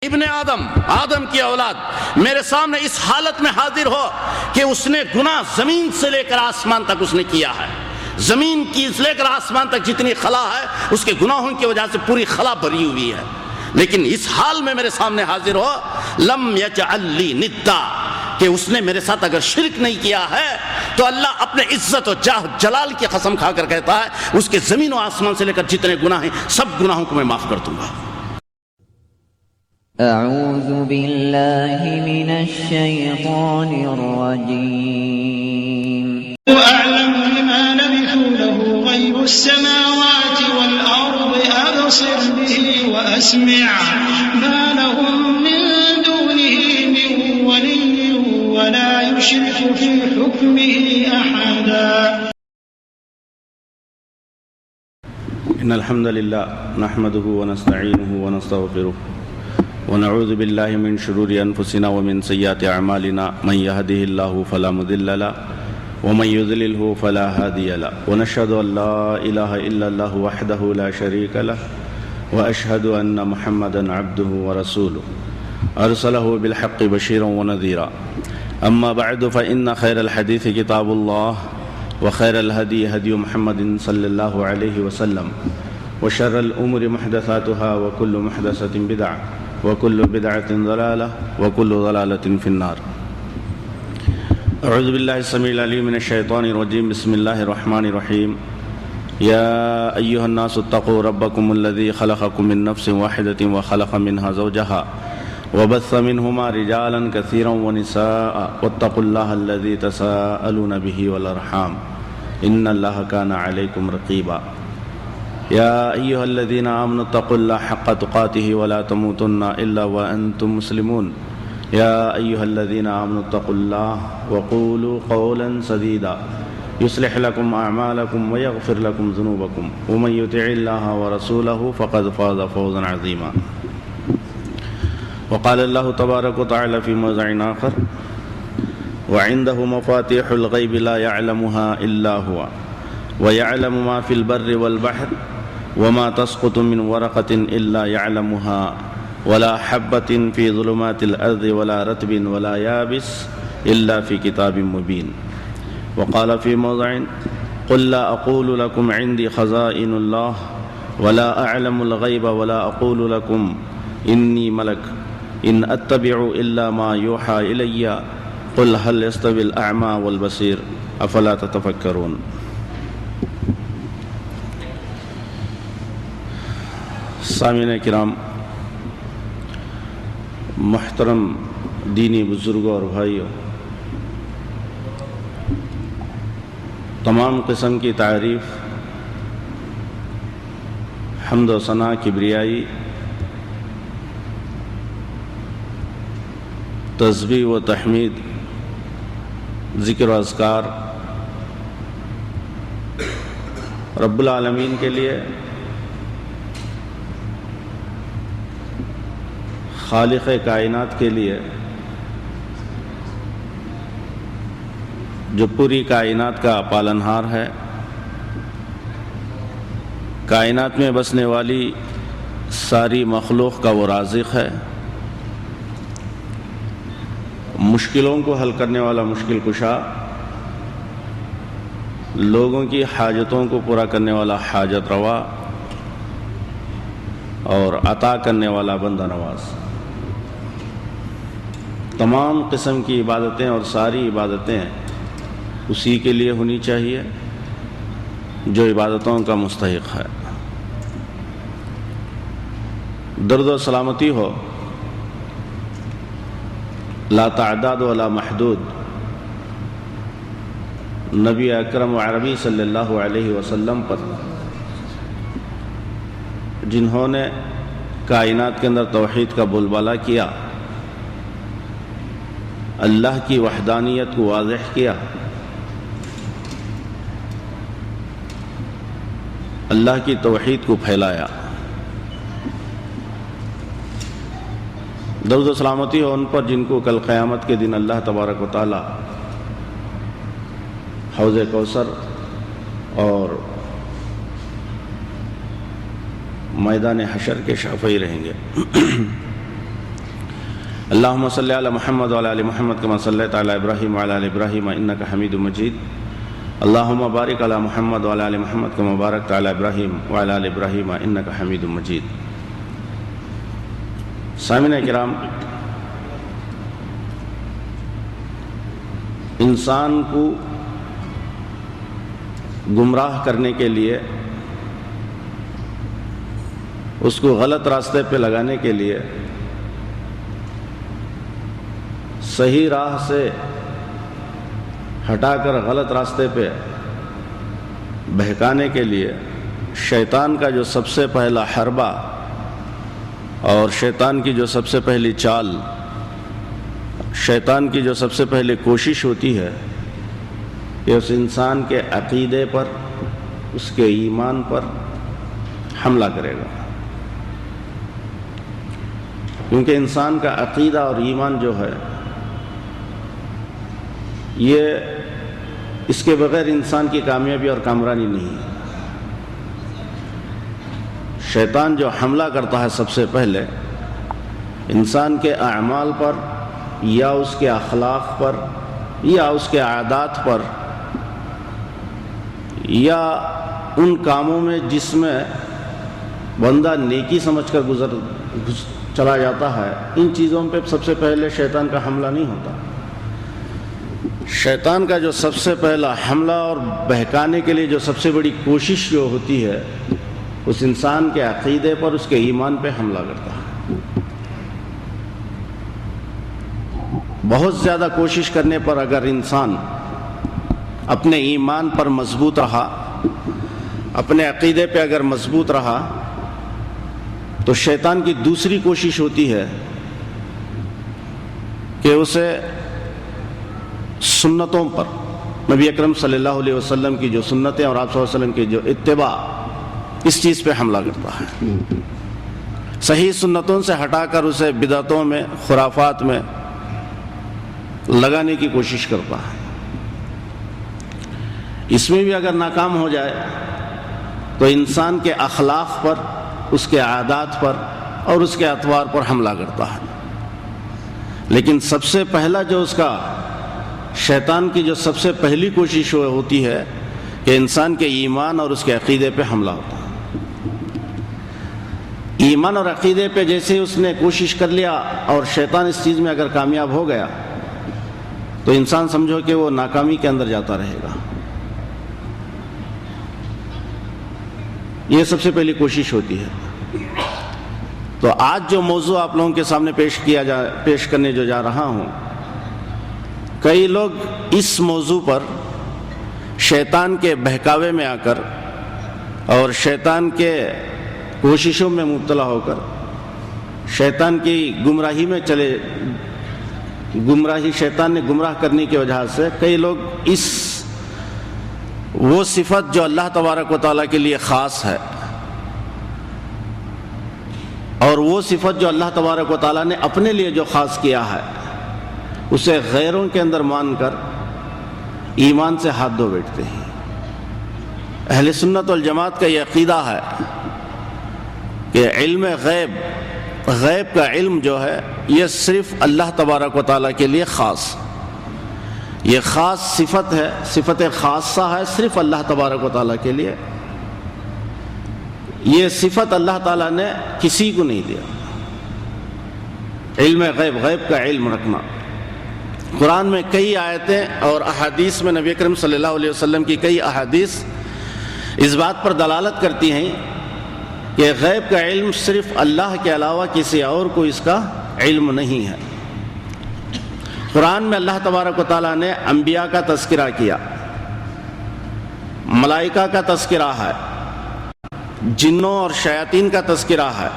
ابن آدم کی اولاد میرے سامنے اس حالت میں حاضر ہو کہ اس نے گناہ زمین سے لے کر آسمان تک اس نے کیا ہے، زمین کی سے لے کر آسمان تک جتنی خلا ہے اس کے گناہوں کی وجہ سے پوری خلا بھری ہوئی ہے، لیکن اس حال میں میرے سامنے حاضر ہو لم یجعل لی ندا، کہ اس نے میرے ساتھ اگر شرک نہیں کیا ہے تو اللہ اپنے عزت و جاہ جلال کی قسم کھا کر کہتا ہے اس کے زمین و آسمان سے لے کر جتنے گناہ ہیں سب گناہوں کو میں معاف کر دوں گا۔ اعوذ باللہ من الشیطان الرجیم أعلم بما لبثوا له غيب السماوات والأرض أبصر به وأسمع ما لهم من دونه من ولي ولا يشرك في حكمه أحدا۔ إن الحمد لله نحمده ونستعينه ونستغفره ونعوذ بالله من شرور أنفسنا ومن سيئات أعمالنا، من يهده الله فلا مضل له ومن يضلله فلا هادي له، ونشهد أن لا إله إلا الله وحده لا شريك له، وأشهد أن محمدا عبده ورسوله أرسله بالحق بشيرا ونذيرا، أما بعد فإن خير الحديث كتاب الله وخير الهدي هدي محمد صلى الله عليه وسلم، وشر الأمور محدثاتها وكل محدثة بدعة وكل بدعة ضلالة وكل ضلالة في النار۔ اعوذ باللہ السمیع العلیم من الشیطان الرجیم، بسم اللہ الرحمن الرحیم۔ یا ایہا الناس اتقوا ربکم الذی خلقکم من نفس واحدۃ وخلق منها زوجها وبث منهما رجالا کثیرا ونساء واتقوا اللہ الذی تساءلون به والارحام ان اللہ کان علیکم رقیبا۔ یا ایہا الذین آمنوا اتقوا اللہ حق تقاته ولا تموتن الا وانتم مسلمون۔ یا ایہا الذین آمنوا اتقوا اللہ وقولوا قولا سدیدا یصلح لکم اعمالکم ویغفر لکم ذنوبکم ومن یطع اللہ ورسولہ فقد فاز فوزا عظیما۔ وقال اللہ تبارک وتعالی فی موضع آخر وعنده مفاتیح الغیب لا يعلمها الا هو ويعلم ما في البر والبحر وما تسقط من ورقة الا يعلمها ولا حبة في ظلمات الأرض ولا رطب ولا يابس إلا في كتاب مبين۔ وقال في موضع قل لا أقول لكم عندي خزائن الله ولا أعلم الغيب ولا أقول لكم إني ملك إن أتبع إلا ما يوحى إلي قل هل يستوي الأعمى والبصير أفلا تتفكرون۔ سامعین کرام، محترم دینی بزرگوں اور بھائیوں، تمام قسم کی تعریف، حمد و ثنا، کبریائی، تسبیح و تحمید، ذکر و اذکار رب العالمین کے لیے، خالق کائنات کے لیے، جو پوری کائنات کا پالنہار ہے، کائنات میں بسنے والی ساری مخلوق کا وہ رازق ہے، مشکلوں کو حل کرنے والا مشکل کشا، لوگوں کی حاجتوں کو پورا کرنے والا حاجت روا، اور عطا کرنے والا بندہ نواز۔ تمام قسم کی عبادتیں اور ساری عبادتیں اسی کے لیے ہونی چاہیے جو عبادتوں کا مستحق ہے۔ درد و سلامتی ہو لا تعداد ولا محدود نبی اکرم عربی صلی اللہ علیہ وسلم پر، جنہوں نے کائنات کے اندر توحید کا بول بالا کیا، اللہ کی وحدانیت کو واضح کیا، اللہ کی توحید کو پھیلایا۔ درود و سلامتی ہو ان پر جن کو کل قیامت کے دن اللہ تبارک و تعالی حوض کوثر اور میدان حشر کے شافعی رہیں گے۔ اللهم صل على محمد وعلى ال محمد كما صليت على ابراهيم وعلى ال ابراهيم انك حميد مجيد اللهم بارك على محمد وعلى ال محمد كما باركت على ابراهيم وعلى ال ابراهيم انك حميد مجيد. سامعین کرام، انسان کو گمراہ کرنے کے لیے، اس کو غلط راستے پہ لگانے کے لیے، صحیح راہ سے ہٹا کر غلط راستے پہ بہکانے کے لیے شیطان کا جو سب سے پہلا حربہ اور شیطان کی جو سب سے پہلی چال، شیطان کی جو سب سے پہلے کوشش ہوتی ہے کہ اس انسان کے عقیدے پر، اس کے ایمان پر حملہ کرے گا. کیونکہ انسان کا عقیدہ اور ایمان جو ہے، یہ اس کے بغیر انسان کی کامیابی اور کامرانی نہیں ہے. شیطان جو حملہ کرتا ہے سب سے پہلے انسان کے اعمال پر، یا اس کے اخلاق پر، یا اس کے عادات پر، یا ان کاموں میں جس میں بندہ نیکی سمجھ کر چلا جاتا ہے، ان چیزوں پہ سب سے پہلے شیطان کا حملہ نہیں ہوتا. شیطان کا جو سب سے پہلا حملہ اور بہکانے کے لیے جو سب سے بڑی کوشش جو ہوتی ہے، اس انسان کے عقیدے پر، اس کے ایمان پہ حملہ کرتا ہے. بہت زیادہ کوشش کرنے پر اگر انسان اپنے ایمان پر مضبوط رہا، اپنے عقیدے پہ اگر مضبوط رہا، تو شیطان کی دوسری کوشش ہوتی ہے کہ اسے سنتوں پر، نبی اکرم صلی اللہ علیہ وسلم کی جو سنتیں اور آپ صلی اللہ علیہ وسلم کی جو اتباع، اس چیز پہ حملہ کرتا ہے. صحیح سنتوں سے ہٹا کر اسے بدعتوں میں، خرافات میں لگانے کی کوشش کرتا ہے. اس میں بھی اگر ناکام ہو جائے تو انسان کے اخلاق پر، اس کے عادات پر اور اس کے اطوار پر حملہ کرتا ہے. لیکن سب سے پہلا جو اس کا شیطان کی جو سب سے پہلی کوشش ہوتی ہے کہ انسان کے ایمان اور اس کے عقیدے پہ حملہ ہوتا ہے. ایمان اور عقیدے پہ جیسے اس نے کوشش کر لیا اور شیطان اس چیز میں اگر کامیاب ہو گیا تو انسان سمجھو کہ وہ ناکامی کے اندر جاتا رہے گا. یہ سب سے پہلی کوشش ہوتی ہے. تو آج جو موضوع آپ لوگوں کے سامنے پیش کرنے جو جا رہا ہوں، کئی لوگ اس موضوع پر شیطان کے بہکاوے میں آ کر اور شیطان کے کوششوں میں مبتلا ہو کر شیطان کی گمراہی میں شیطان نے گمراہ کرنے کی وجہ سے کئی لوگ وہ صفت جو اللہ تبارک و تعالیٰ کے لیے خاص ہے، اور وہ صفت جو اللہ تبارک و تعالیٰ نے اپنے لیے جو خاص کیا ہے، اسے غیروں کے اندر مان کر ایمان سے ہاتھ دھو بیٹھتے ہیں. اہل سنت والجماعت کا یہ عقیدہ ہے کہ علم غیب کا علم جو ہے، یہ صرف اللہ تبارک و تعالیٰ کے لیے خاص، یہ خاص صفت ہے، صفت خاصہ ہے صرف اللہ تبارک و تعالیٰ کے لیے. یہ صفت اللہ تعالیٰ نے کسی کو نہیں دیا. علم غیب کا علم رکھنا. قرآن میں کئی آیتیں اور احادیث میں نبی اکرم صلی اللہ علیہ وسلم کی کئی احادیث اس بات پر دلالت کرتی ہیں کہ غیب کا علم صرف اللہ کے علاوہ کسی اور کو اس کا علم نہیں ہے. قرآن میں اللہ تبارک و تعالیٰ نے انبیاء کا تذکرہ کیا، ملائکہ کا تذکرہ ہے، جنوں اور شیاطین کا تذکرہ ہے،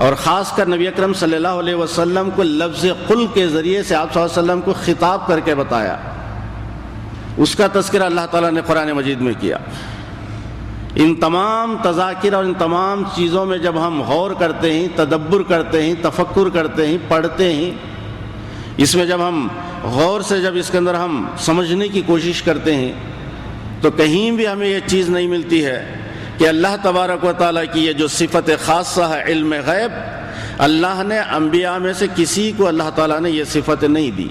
اور خاص کر نبی اکرم صلی اللہ علیہ وسلم کو لفظ قل کے ذریعے سے آپ صلی اللہ علیہ وسلم کو خطاب کر کے بتایا. اس کا تذکرہ اللہ تعالیٰ نے قرآن مجید میں کیا. ان تمام تذاکر اور ان تمام چیزوں میں جب ہم غور کرتے ہیں، تدبر کرتے ہیں، تفکر کرتے ہیں، پڑھتے ہیں، اس میں جب ہم غور سے جب اس کے اندر ہم سمجھنے کی کوشش کرتے ہیں، تو کہیں بھی ہمیں یہ چیز نہیں ملتی ہے کہ اللہ تبارک و تعالیٰ کی یہ جو صفت خاصہ ہے علم غیب، اللہ نے انبیاء میں سے کسی کو اللہ تعالیٰ نے یہ صفت نہیں دی.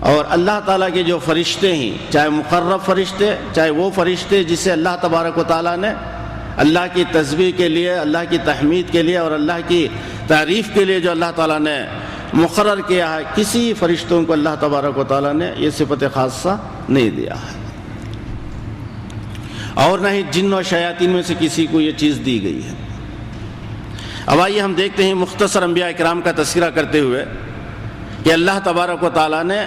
اور اللہ تعالیٰ کے جو فرشتے ہیں، چاہے مقرب فرشتے، چاہے وہ فرشتے جسے اللہ تبارک و تعالیٰ نے اللہ کی تسبیح کے لیے، اللہ کی تحمید کے لیے اور اللہ کی تعریف کے لیے جو اللہ تعالیٰ نے مقرر کیا ہے، کسی فرشتوں کو اللہ تبارک و تعالیٰ نے یہ صفت خاصہ نہیں دیا ہے، اور نہ ہی جن و شیاطین میں سے کسی کو یہ چیز دی گئی ہے. اب آئیے ہم دیکھتے ہیں مختصر انبیاء کرام کا تذکرہ کرتے ہوئے کہ اللہ تبارک و تعالیٰ نے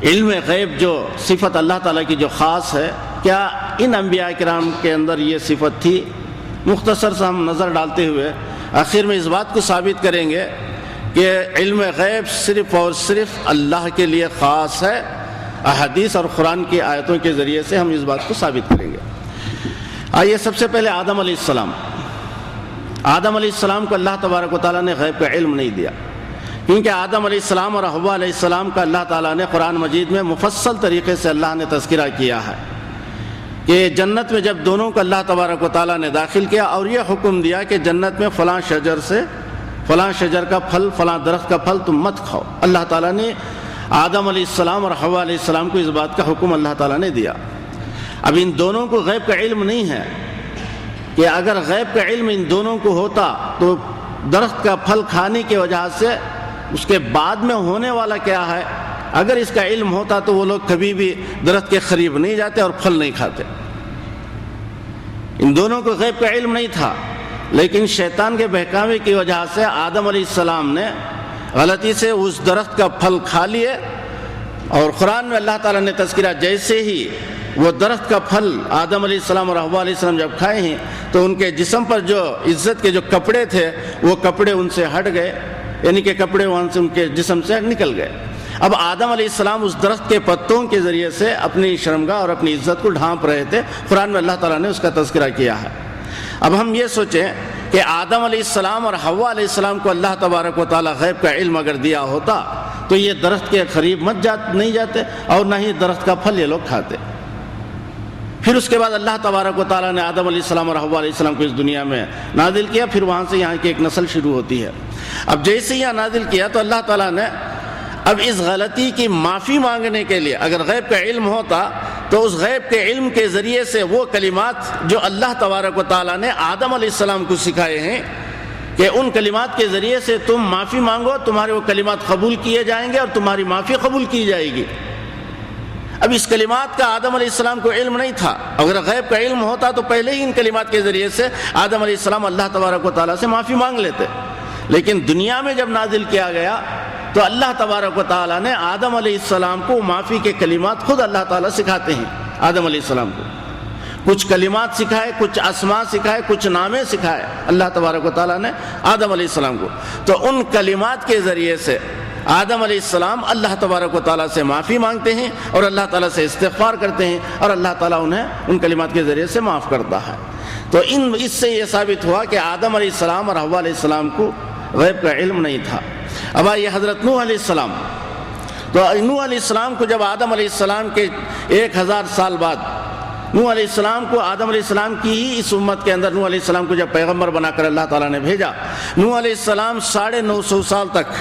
علم غیب جو صفت اللہ تعالیٰ کی جو خاص ہے، کیا ان انبیاء کرام کے اندر یہ صفت تھی؟ مختصر سے ہم نظر ڈالتے ہوئے آخر میں اس بات کو ثابت کریں گے کہ علم غیب صرف اور صرف اللہ کے لیے خاص ہے. احادیث اور قرآن کی آیتوں کے ذریعے سے ہم اس بات کو ثابت کریں گے. آئیے سب سے پہلے آدم علیہ السلام. آدم علیہ السلام کو اللہ تبارک و تعالیٰ نے غیب کا علم نہیں دیا، کیونکہ آدم علیہ السلام اور حوا علیہ السلام کا اللہ تعالیٰ نے قرآن مجید میں مفصل طریقے سے اللہ نے تذکرہ کیا ہے کہ جنت میں جب دونوں کو اللہ تبارک و تعالیٰ نے داخل کیا اور یہ حکم دیا کہ جنت میں فلاں شجر کا پھل، فلاں درخت کا پھل تم مت کھاؤ. اللہ تعالیٰ نے آدم علیہ السلام اور حوا علیہ السلام کو اس بات کا حکم اللہ تعالیٰ نے دیا. اب ان دونوں کو غیب کا علم نہیں ہے کہ اگر غیب کا علم ان دونوں کو ہوتا تو درخت کا پھل کھانے کی وجہ سے اس کے بعد میں ہونے والا کیا ہے، اگر اس کا علم ہوتا تو وہ لوگ کبھی بھی درخت کے قریب نہیں جاتے اور پھل نہیں کھاتے. ان دونوں کو غیب کا علم نہیں تھا، لیکن شیطان کے بہکاوے کی وجہ سے آدم علیہ السلام نے غلطی سے اس درخت کا پھل کھا لیے، اور قرآن میں اللہ تعالیٰ نے تذکرہ جیسے ہی وہ درخت کا پھل آدم علیہ السلام اور حوا علیہ السلام جب کھائے ہیں تو ان کے جسم پر جو عزت کے جو کپڑے تھے وہ کپڑے ان سے ہٹ گئے، یعنی کہ کپڑے وہاں سے ان کے جسم سے نکل گئے. اب آدم علیہ السلام اس درخت کے پتوں کے ذریعے سے اپنی شرمگاہ اور اپنی عزت کو ڈھانپ رہے تھے. قرآن میں اللہ تعالیٰ نے اس کا تذکرہ کیا ہے. اب ہم یہ سوچیں کہ آدم علیہ السلام اور حوا علیہ السلام کو اللہ تبارک و تعالیٰ غیب کا علم اگر دیا ہوتا تو یہ درخت کے قریب نہیں جاتے اور نہ ہی درخت کا پھل یہ لوگ کھاتے. پھر اس کے بعد اللہ تبارک و تعالیٰ نے آدم علیہ السلام اور حوا علیہ السلام کو اس دنیا میں نازل کیا. پھر وہاں سے یہاں کی ایک نسل شروع ہوتی ہے. اب جیسے یہاں نازل کیا تو اللہ تعالیٰ نے اب اس غلطی کی معافی مانگنے کے لیے، اگر غیب کا علم ہوتا تو اس غیب کے علم کے ذریعے سے وہ کلمات جو اللہ تبارک و تعالیٰ نے آدم علیہ السلام کو سکھائے ہیں کہ ان کلمات کے ذریعے سے تم معافی مانگو، تمہارے وہ کلمات قبول کیے جائیں گے اور تمہاری معافی قبول کی جائے گی. اب اس کلمات کا آدم علیہ السلام کو علم نہیں تھا. اگر غیب کا علم ہوتا تو پہلے ہی ان کلمات کے ذریعے سے آدم علیہ السلام اللہ تبارک و تعالیٰ سے معافی مانگ لیتے. لیکن دنیا میں جب نازل کیا گیا تو اللہ تبارک و تعالیٰ نے آدم علیہ السلام کو معافی کے کلمات خود اللہ تعالیٰ سکھاتے ہیں. آدم علیہ السلام کو کچھ کلمات سکھائے، کچھ اسماء سکھائے، کچھ نامے سکھائے اللہ تبارک و تعالیٰ نے آدم علیہ السلام کو. تو ان کلمات کے ذریعے سے آدم علیہ السلام اللہ تبارک و تعالیٰ سے معافی مانگتے ہیں اور اللہ تعالیٰ سے استغفار کرتے ہیں اور اللہ تعالیٰ انہیں ان کلمات کے ذریعے سے معاف کرتا ہے. تو اس سے یہ ثابت ہوا کہ آدم علیہ السلام اور حوا علیہ السلام کو غیب کا علم نہیں تھا. اب آئیے حضرت نوح علیہ السلام. تو نوح علیہ السلام کو جب آدم علیہ السلام کے 1000 سال بعد نوح علیہ السلام کو آدم علیہ السلام کی ہی اس امت کے اندر نوح علیہ السلام کو جب پیغمبر بنا کر اللہ تعالیٰ نے بھیجا، نوح علیہ السلام 950 سال تک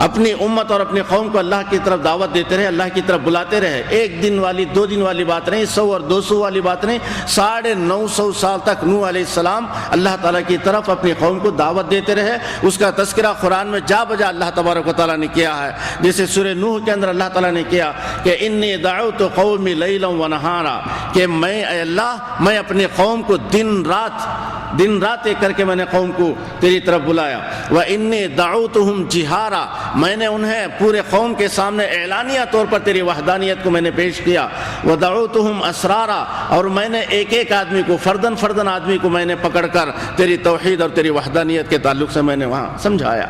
اپنی امت اور اپنی قوم کو اللہ کی طرف دعوت دیتے رہے، اللہ کی طرف بلاتے رہے. 1 دن والی 2 دن والی بات نہیں، 100 اور 200 والی بات نہیں، 950 سال تک نوح علیہ السلام اللہ تعالیٰ کی طرف اپنی قوم کو دعوت دیتے رہے. اس کا تذکرہ قرآن میں جا بجا اللہ تبارک و تعالیٰ نے کیا ہے. جیسے سورہ نوح کے اندر اللہ تعالیٰ نے کیا کہ انی دعوت قومی لیلا و نہارا، کہ میں اے اللہ میں اپنی قوم کو دن رات ایک کر کے میں نے قوم کو تیری طرف بلایا. وانی دعوتہم جہارا، میں نے انہیں پورے قوم کے سامنے اعلانیہ طور پر تیری وحدانیت کو میں نے پیش کیا. وَدَعُوتُهُمْ أَسْرَارًا، اور میں نے ایک آدمی کو فردن آدمی کو میں نے پکڑ کر تیری توحید اور تیری وحدانیت کے تعلق سے میں نے وہاں سمجھایا.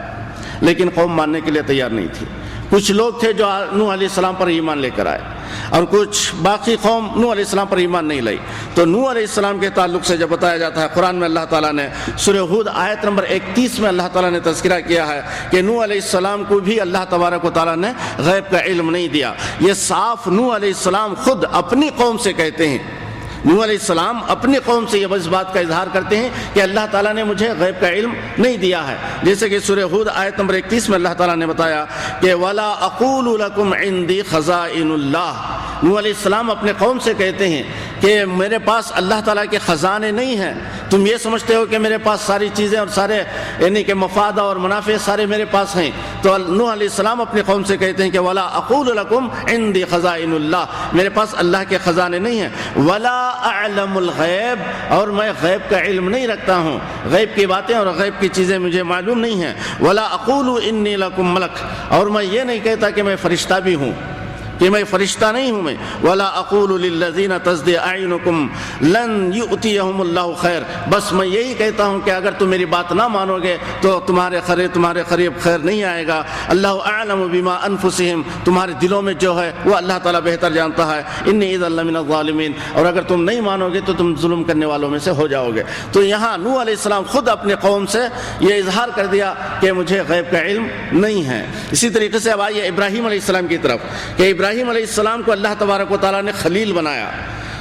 لیکن قوم ماننے کے لیے تیار نہیں تھی. کچھ لوگ تھے جو نوح علیہ السلام پر ایمان لے کر آئے اور کچھ باقی قوم نوح علیہ السلام پر ایمان نہیں لائی. تو نوح علیہ السلام کے تعلق سے جب بتایا جاتا ہے قرآن میں اللہ تعالیٰ نے سورہ ہود آیت نمبر 31 میں اللہ تعالیٰ نے تذکرہ کیا ہے کہ نوح علیہ السلام کو بھی اللہ تبارک و تعالیٰ نے غیب کا علم نہیں دیا. یہ صاف نوح علیہ السلام خود اپنی قوم سے کہتے ہیں. نوح علیہ السلام اپنی قوم سے یہ اس بات کا اظہار کرتے ہیں کہ اللہ تعالیٰ نے مجھے غیب کا علم نہیں دیا ہے، جیسے کہ سورہ ہود آیت نمبر 31 میں اللہ تعالیٰ نے بتایا کہ وَلَا أَقُولُ لَكُمْ عِنْدِي خَزَائِنُ اللَّهِ۔ نوح علیہ السلام اپنے قوم سے کہتے ہیں کہ میرے پاس اللہ تعالیٰ کے خزانے نہیں ہیں، تم یہ سمجھتے ہو کہ میرے پاس ساری چیزیں اور سارے یعنی کہ مفاد اور منافع سارے میرے پاس ہیں۔ تو نوح علیہ السلام اپنے قوم سے کہتے ہیں کہ وَلَا أَقُولُ لَكُمْ عِنْدِي خَزَائِنُ اللَّهِ، میرے پاس اللہ کے خزانے نہیں ہیں، وَلَا أَعْلَمُ الْغَيْبَ، اور میں غیب کا علم نہیں رکھتا ہوں، غیب کی باتیں اور غیب کی چیزیں مجھے معلوم نہیں ہیں، وَلَا أَقُولُ إِنِّي لَكُمْ مَلَكٌ، اور میں یہ نہیں کہتا کہ میں فرشتہ بھی ہوں، کہ میں فرشتہ نہیں ہوں میں، وَلَا أَقُولُ لِلَّذِينَ تَزْدَرِي أَعْيُنُكُمْ لَن يُؤْتِيَهُمُ اللَّهُ خَيْرًا، بس میں یہی کہتا ہوں کہ اگر تم میری بات نہ مانو گے تو تمہارے قریب خیر نہیں آئے گا، اللہ اعلم بما انفسہم، تمہارے دلوں میں جو ہے وہ اللہ تعالیٰ بہتر جانتا ہے، انی اذا لمن الظالمین، اور اگر تم نہیں مانو گے تو تم ظلم کرنے والوں میں سے ہو جاؤ گے۔ تو یہاں نوح علیہ السلام خود اپنے قوم سے یہ اظہار کر دیا کہ مجھے غیب کا علم نہیں ہے۔ اسی طریقے سے اب آئیے ابراہیم علیہ السلام کی طرف، کہ ابراہیم علیہ السلام کو اللہ تبارک و تعالیٰ نے خلیل بنایا،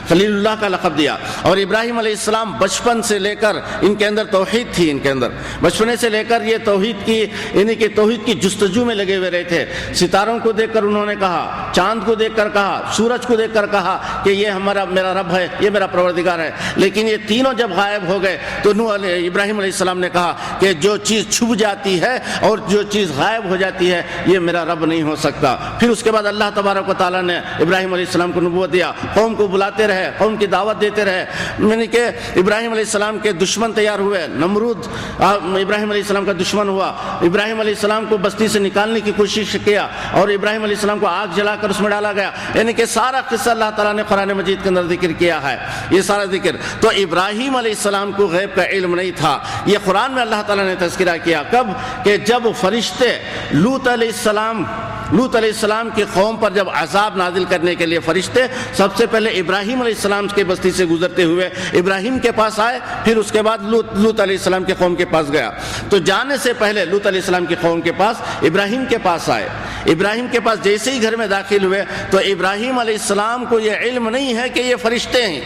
خلیل اللہ کا لقب دیا، اور ابراہیم علیہ السلام بچپن سے لے کر ان کے اندر توحید تھی، ان کے اندر بچپنے سے لے کر یہ توحید کی یعنی کہ توحید کی جستجو میں لگے ہوئے رہے تھے۔ ستاروں کو دیکھ کر انہوں نے کہا، چاند کو دیکھ کر کہا، سورج کو دیکھ کر کہا کہ یہ میرا رب ہے، یہ میرا پروردگار ہے، لیکن یہ تینوں جب غائب ہو گئے تو ابراہیم علیہ السلام نے کہا کہ جو چیز چھپ جاتی ہے اور جو چیز غائب ہو جاتی ہے یہ میرا رب نہیں ہو سکتا۔ پھر اس کے بعد اللہ تبارک و تعالیٰ نے ابراہیم علیہ السلام کو نبوت دیا، قوم کو بلاتے رہے، قوم کی دعوت دیتے رہے، یعنی کہ ابراہیم علیہ السلام کے دشمن تیار ہوئے، نمرود ابراہیم علیہ السلام کا دشمن ہوا، ابراہیم علیہ السلام کو بستی سے نکالنے کی کوشش کیا اور ابراہیم علیہ السلام کو آگ جلا کر اس میں ڈالا گیا، یعنی کہ سارا قصہ اللہ تعالیٰ نے قرآن مجید کے اندر ذکر کیا ہے، یہ سارا ذکر۔ تو ابراہیم علیہ السلام کو غیب کا علم نہیں تھا، یہ قرآن میں اللہ تعالیٰ نے تذکرہ کیا، کب کہ جب فرشتے لوط علیہ السلام کی قوم پر جب عذاب نازل کرنے کے لیے فرشتے سب سے پہلے ابراہیم علیہ السلام کے بستی سے گزرتے ہوئے ابراہیم کے پاس آئے، پھر اس کے بعد لوط علیہ السلام کی قوم کے پاس گیا، تو جانے سے پہلے لوط علیہ السلام کی قوم کے پاس ابراہیم کے پاس آئے، ابراہیم کے پاس جیسے ہی گھر میں داخل ہوئے تو ابراہیم علیہ السلام کو یہ علم نہیں ہے کہ یہ فرشتے ہیں،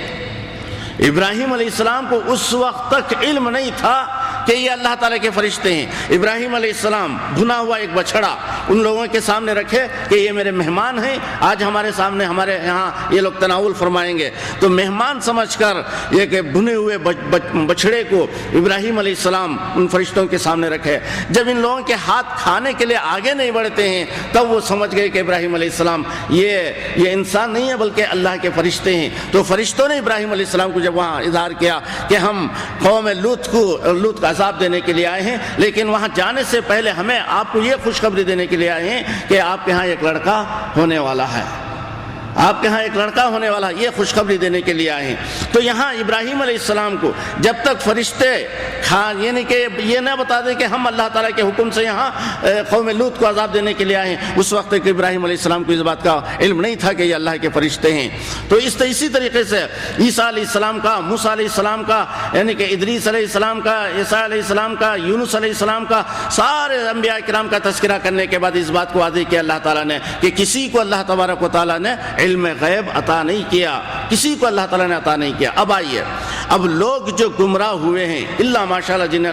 ابراہیم علیہ السلام کو اس وقت تک علم نہیں تھا کہ یہ اللہ تعالیٰ کے فرشتے ہیں۔ ابراہیم علیہ السلام بھنا ہوا ایک بچھڑا ان لوگوں کے سامنے رکھے کہ یہ میرے مہمان ہیں، آج ہمارے سامنے ہمارے یہاں یہ لوگ تناول فرمائیں گے، تو مہمان سمجھ کر یہ کہ بھنے ہوئے بچھڑے کو ابراہیم علیہ السلام ان فرشتوں کے سامنے رکھے۔ جب ان لوگوں کے ہاتھ کھانے کے لیے آگے نہیں بڑھتے ہیں تب وہ سمجھ گئے کہ ابراہیم علیہ السلام یہ انسان نہیں ہے بلکہ اللہ کے فرشتے ہیں۔ تو فرشتوں نے ابراہیم علیہ السلام کو جب وہاں اظہار کیا کہ ہم قوم لوط کا عذاب دینے کے لیے آئے ہیں، لیکن وہاں جانے سے پہلے ہمیں آپ کو یہ خوشخبری دینے کے لیے آئے ہیں کہ آپ کے ہاں ایک لڑکا ہونے والا ہے، آپ کے ہاں ایک لڑکا ہونے والا، یہ خوشخبری دینے کے لیے آئے ہیں۔ تو یہاں ابراہیم علیہ السلام کو جب تک فرشتے یعنی کہ یہ نہ بتا دیں کہ ہم اللہ تعالیٰ کے حکم سے یہاں قوم لوط کو عذاب دینے کے لیے آئے ہیں، اس وقت تک ابراہیم علیہ السلام کو اس بات کا علم نہیں تھا کہ یہ اللہ کے فرشتے ہیں۔ تو اسی طریقے سے عیسیٰ علیہ السلام کا، موسیٰ علیہ السلام کا، یعنی کہ ادریس علیہ السلام کا، عیسیٰ علیہ السلام کا، یونس علیہ السلام کا، سارے انبیاء کرام کا تذکرہ کرنے کے بعد اس بات کو واضح کیا اللہ تعالیٰ نے کہ کسی کو اللہ تبارک و تعالیٰ نے علم غیب عطا نہیں کیا، کسی کو اللہ تعالیٰ نے عطا نہیں کیا۔ اب آئیے، اب لوگ جو گمراہ ہوئے ہیں اللہ ماشاءاللہ جنہیں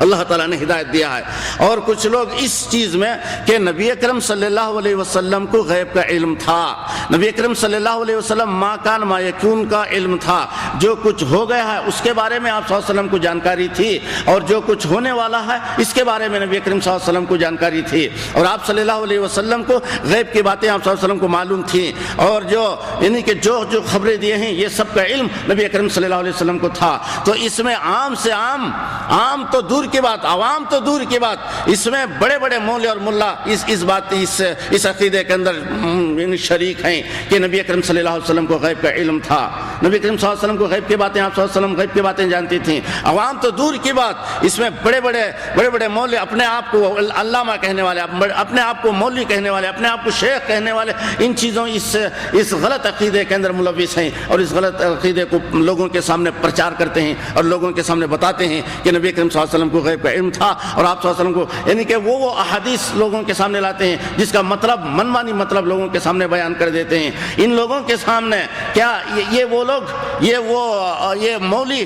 اللہ تعالیٰ نے ہدایت دیا ہے، اور کچھ لوگ اس چیز میں کہ نبی اکرم صلی اللہ علیہ وسلم کو غیب کا علم تھا، نبی اکرم صلی اللہ علیہ وسلم ما کان ما یکون کا علم تھا، جو کچھ ہو گیا ہے اس کے بارے میں آپ صلی اللہ علیہ وسلم کو جانکاری تھی، اور جو کچھ ہونے والا ہے اس کے بارے میں نبی اکرم صلی اللہ علیہ وسلم کو جانکاری تھی، اور آپ صلی اللہ علیہ وسلم کو غیب کی باتیں آپ صلی اللہ علیہ وسلم کو معلوم تھیں، اور جو یعنی کہ جو خبریں دیے ہیں یہ سب کا علم نبی اکرم صلی اللہ علیہ وسلم کو تھا۔ تو اس میں عام سے عام تو دور کی بات، عوام تو دور کی بات، اس میں بڑے بڑے مولوی اور ملا اس عقیدے کے اندر شریک ہیں کہ نبی اکرم صلی اللہ علیہ وسلم کو غیب کا علم تھا، نبی اکرم صلی اللہ علیہ وسلم کو غیب کی باتیں، آپ صلی اللہ علیہ وسلم غیب کی باتیں جانتی تھیں۔ عوام تو دور کی بات، اس میں بڑے بڑے مولوی اپنے آپ کو علامہ کہنے والے، اپنے آپ کو مولوی کہنے والے، اپنے آپ کو شیخ کہنے والے، ان چیزوں اس غلط عقیدے کے اندر ملوث ہیں، اور اس غلط عقیدے کو لوگوں کے سامنے پرچار کرتے ہیں اور لوگوں کے سامنے بتاتے ہیں کہ نبی اکرم صلی اللہ علیہ وسلم کو کو غیب کا علم تھا، اور آپ صلی اللہ علیہ وسلم کو یعنی کہ وہ احادیث لوگوں کے سامنے لاتے ہیں جس کا مطلب منمانی مطلب لوگوں کے سامنے بیان کر دیتے ہیں۔ ان لوگوں کے سامنے کیا یہ وہ لوگ یہ مولی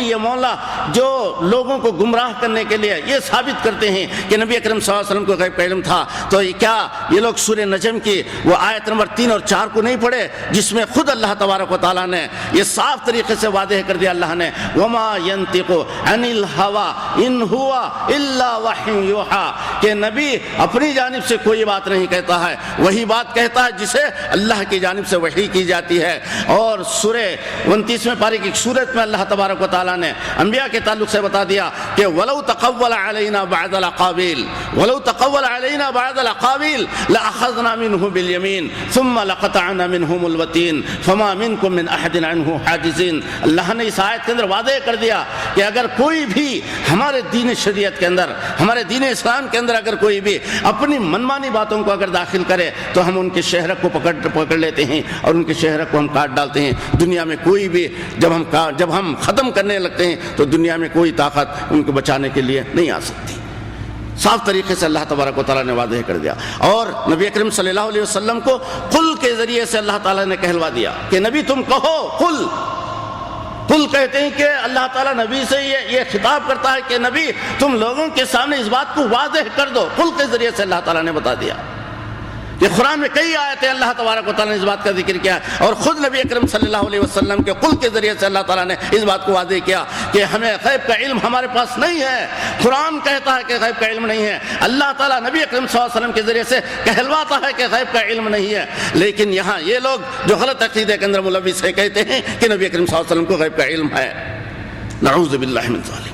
یہ مولا جو لوگوں کو گمراہ کرنے کے لیے یہ ثابت کرتے ہیں کہ نبی اکرم صلی اللہ علیہ وسلم کو غیب کا علم تھا، تو کیا یہ لوگ سورہ نجم کی وہ آیت نمبر 3 اور 4 کو نہیں پڑھے جس میں خود اللہ تبارک و تعالیٰ نے یہ صاف طریقے سے واضح کر دیا، اللہ نے وما ينطق عن الهوى ان هو الا وحی یوحی، کہ نبی اپنی جانب سے کوئی بات نہیں کہتا ہے، وہی بات کہتا ہے جسے اللہ کی جانب سے وحی کی جاتی ہے۔ اور سورہ 29ویں پارے کی سورت میں اللہ تبارک و تعالیٰ نے انبیاء کے تعلق سے بتا دیا کہ ولو تقول علینا بعض الاقاویل لأخذنا منه بالیمین ثم لقطعنا منهم الوتین فما منکم من احد عنه حاجزین۔ اللہ نے اس آیت کے اندر واضح کر دیا کہ اگر کوئی بھی ہمارے دین شریعت کے اندر، ہمارے دین اسلام کے اندر اگر کوئی بھی اپنی منمانی باتوں کو اگر داخل کرے تو ہم ان کے شہرک کو پکڑ لیتے ہیں اور ان کے شہرک کو ہم کاٹ ڈالتے ہیں۔ دنیا میں کوئی بھی جب ہم ختم کرنے لگتے ہیں تو دنیا میں کوئی طاقت ان کو بچانے کے لیے نہیں آ سکتی۔ صاف طریقے سے اللہ تبارک و تعالیٰ نے واضح کر دیا، اور نبی اکرم صلی اللہ علیہ وسلم کو قل کے ذریعے سے اللہ تعالیٰ نے کہلوا دیا کہ نبی تم کہو، قل کہتے ہیں کہ اللہ تعالیٰ نبی سے یہ خطاب کرتا ہے کہ نبی تم لوگوں کے سامنے اس بات کو واضح کر دو۔ قل کے ذریعے سے اللہ تعالیٰ نے بتا دیا۔ یہ قرآن میں کئی آیتیں اللہ تبارک و تعالیٰ نے اس بات کا ذکر کیا ہے، اور خود نبی اکرم صلی اللہ علیہ وسلم کے قل کے ذریعے سے اللہ تعالیٰ نے اس بات کو واضح کیا کہ ہمیں غیب کا علم ہمارے پاس نہیں ہے۔ قرآن کہتا ہے کہ غیب کا علم نہیں ہے، اللہ تعالیٰ نبی اکرم صلی اللہ علیہ وسلم کے ذریعے سے کہلواتا ہے کہ غیب کا علم نہیں ہے، لیکن یہاں یہ لوگ جو غلط عقیدے کے اندر ملوث ہے کہتے ہیں کہ نبی اکرم صلی اللہ علیہ وسلم کو غیب کا علم ہے۔ نعوذ باللہ من ذالک۔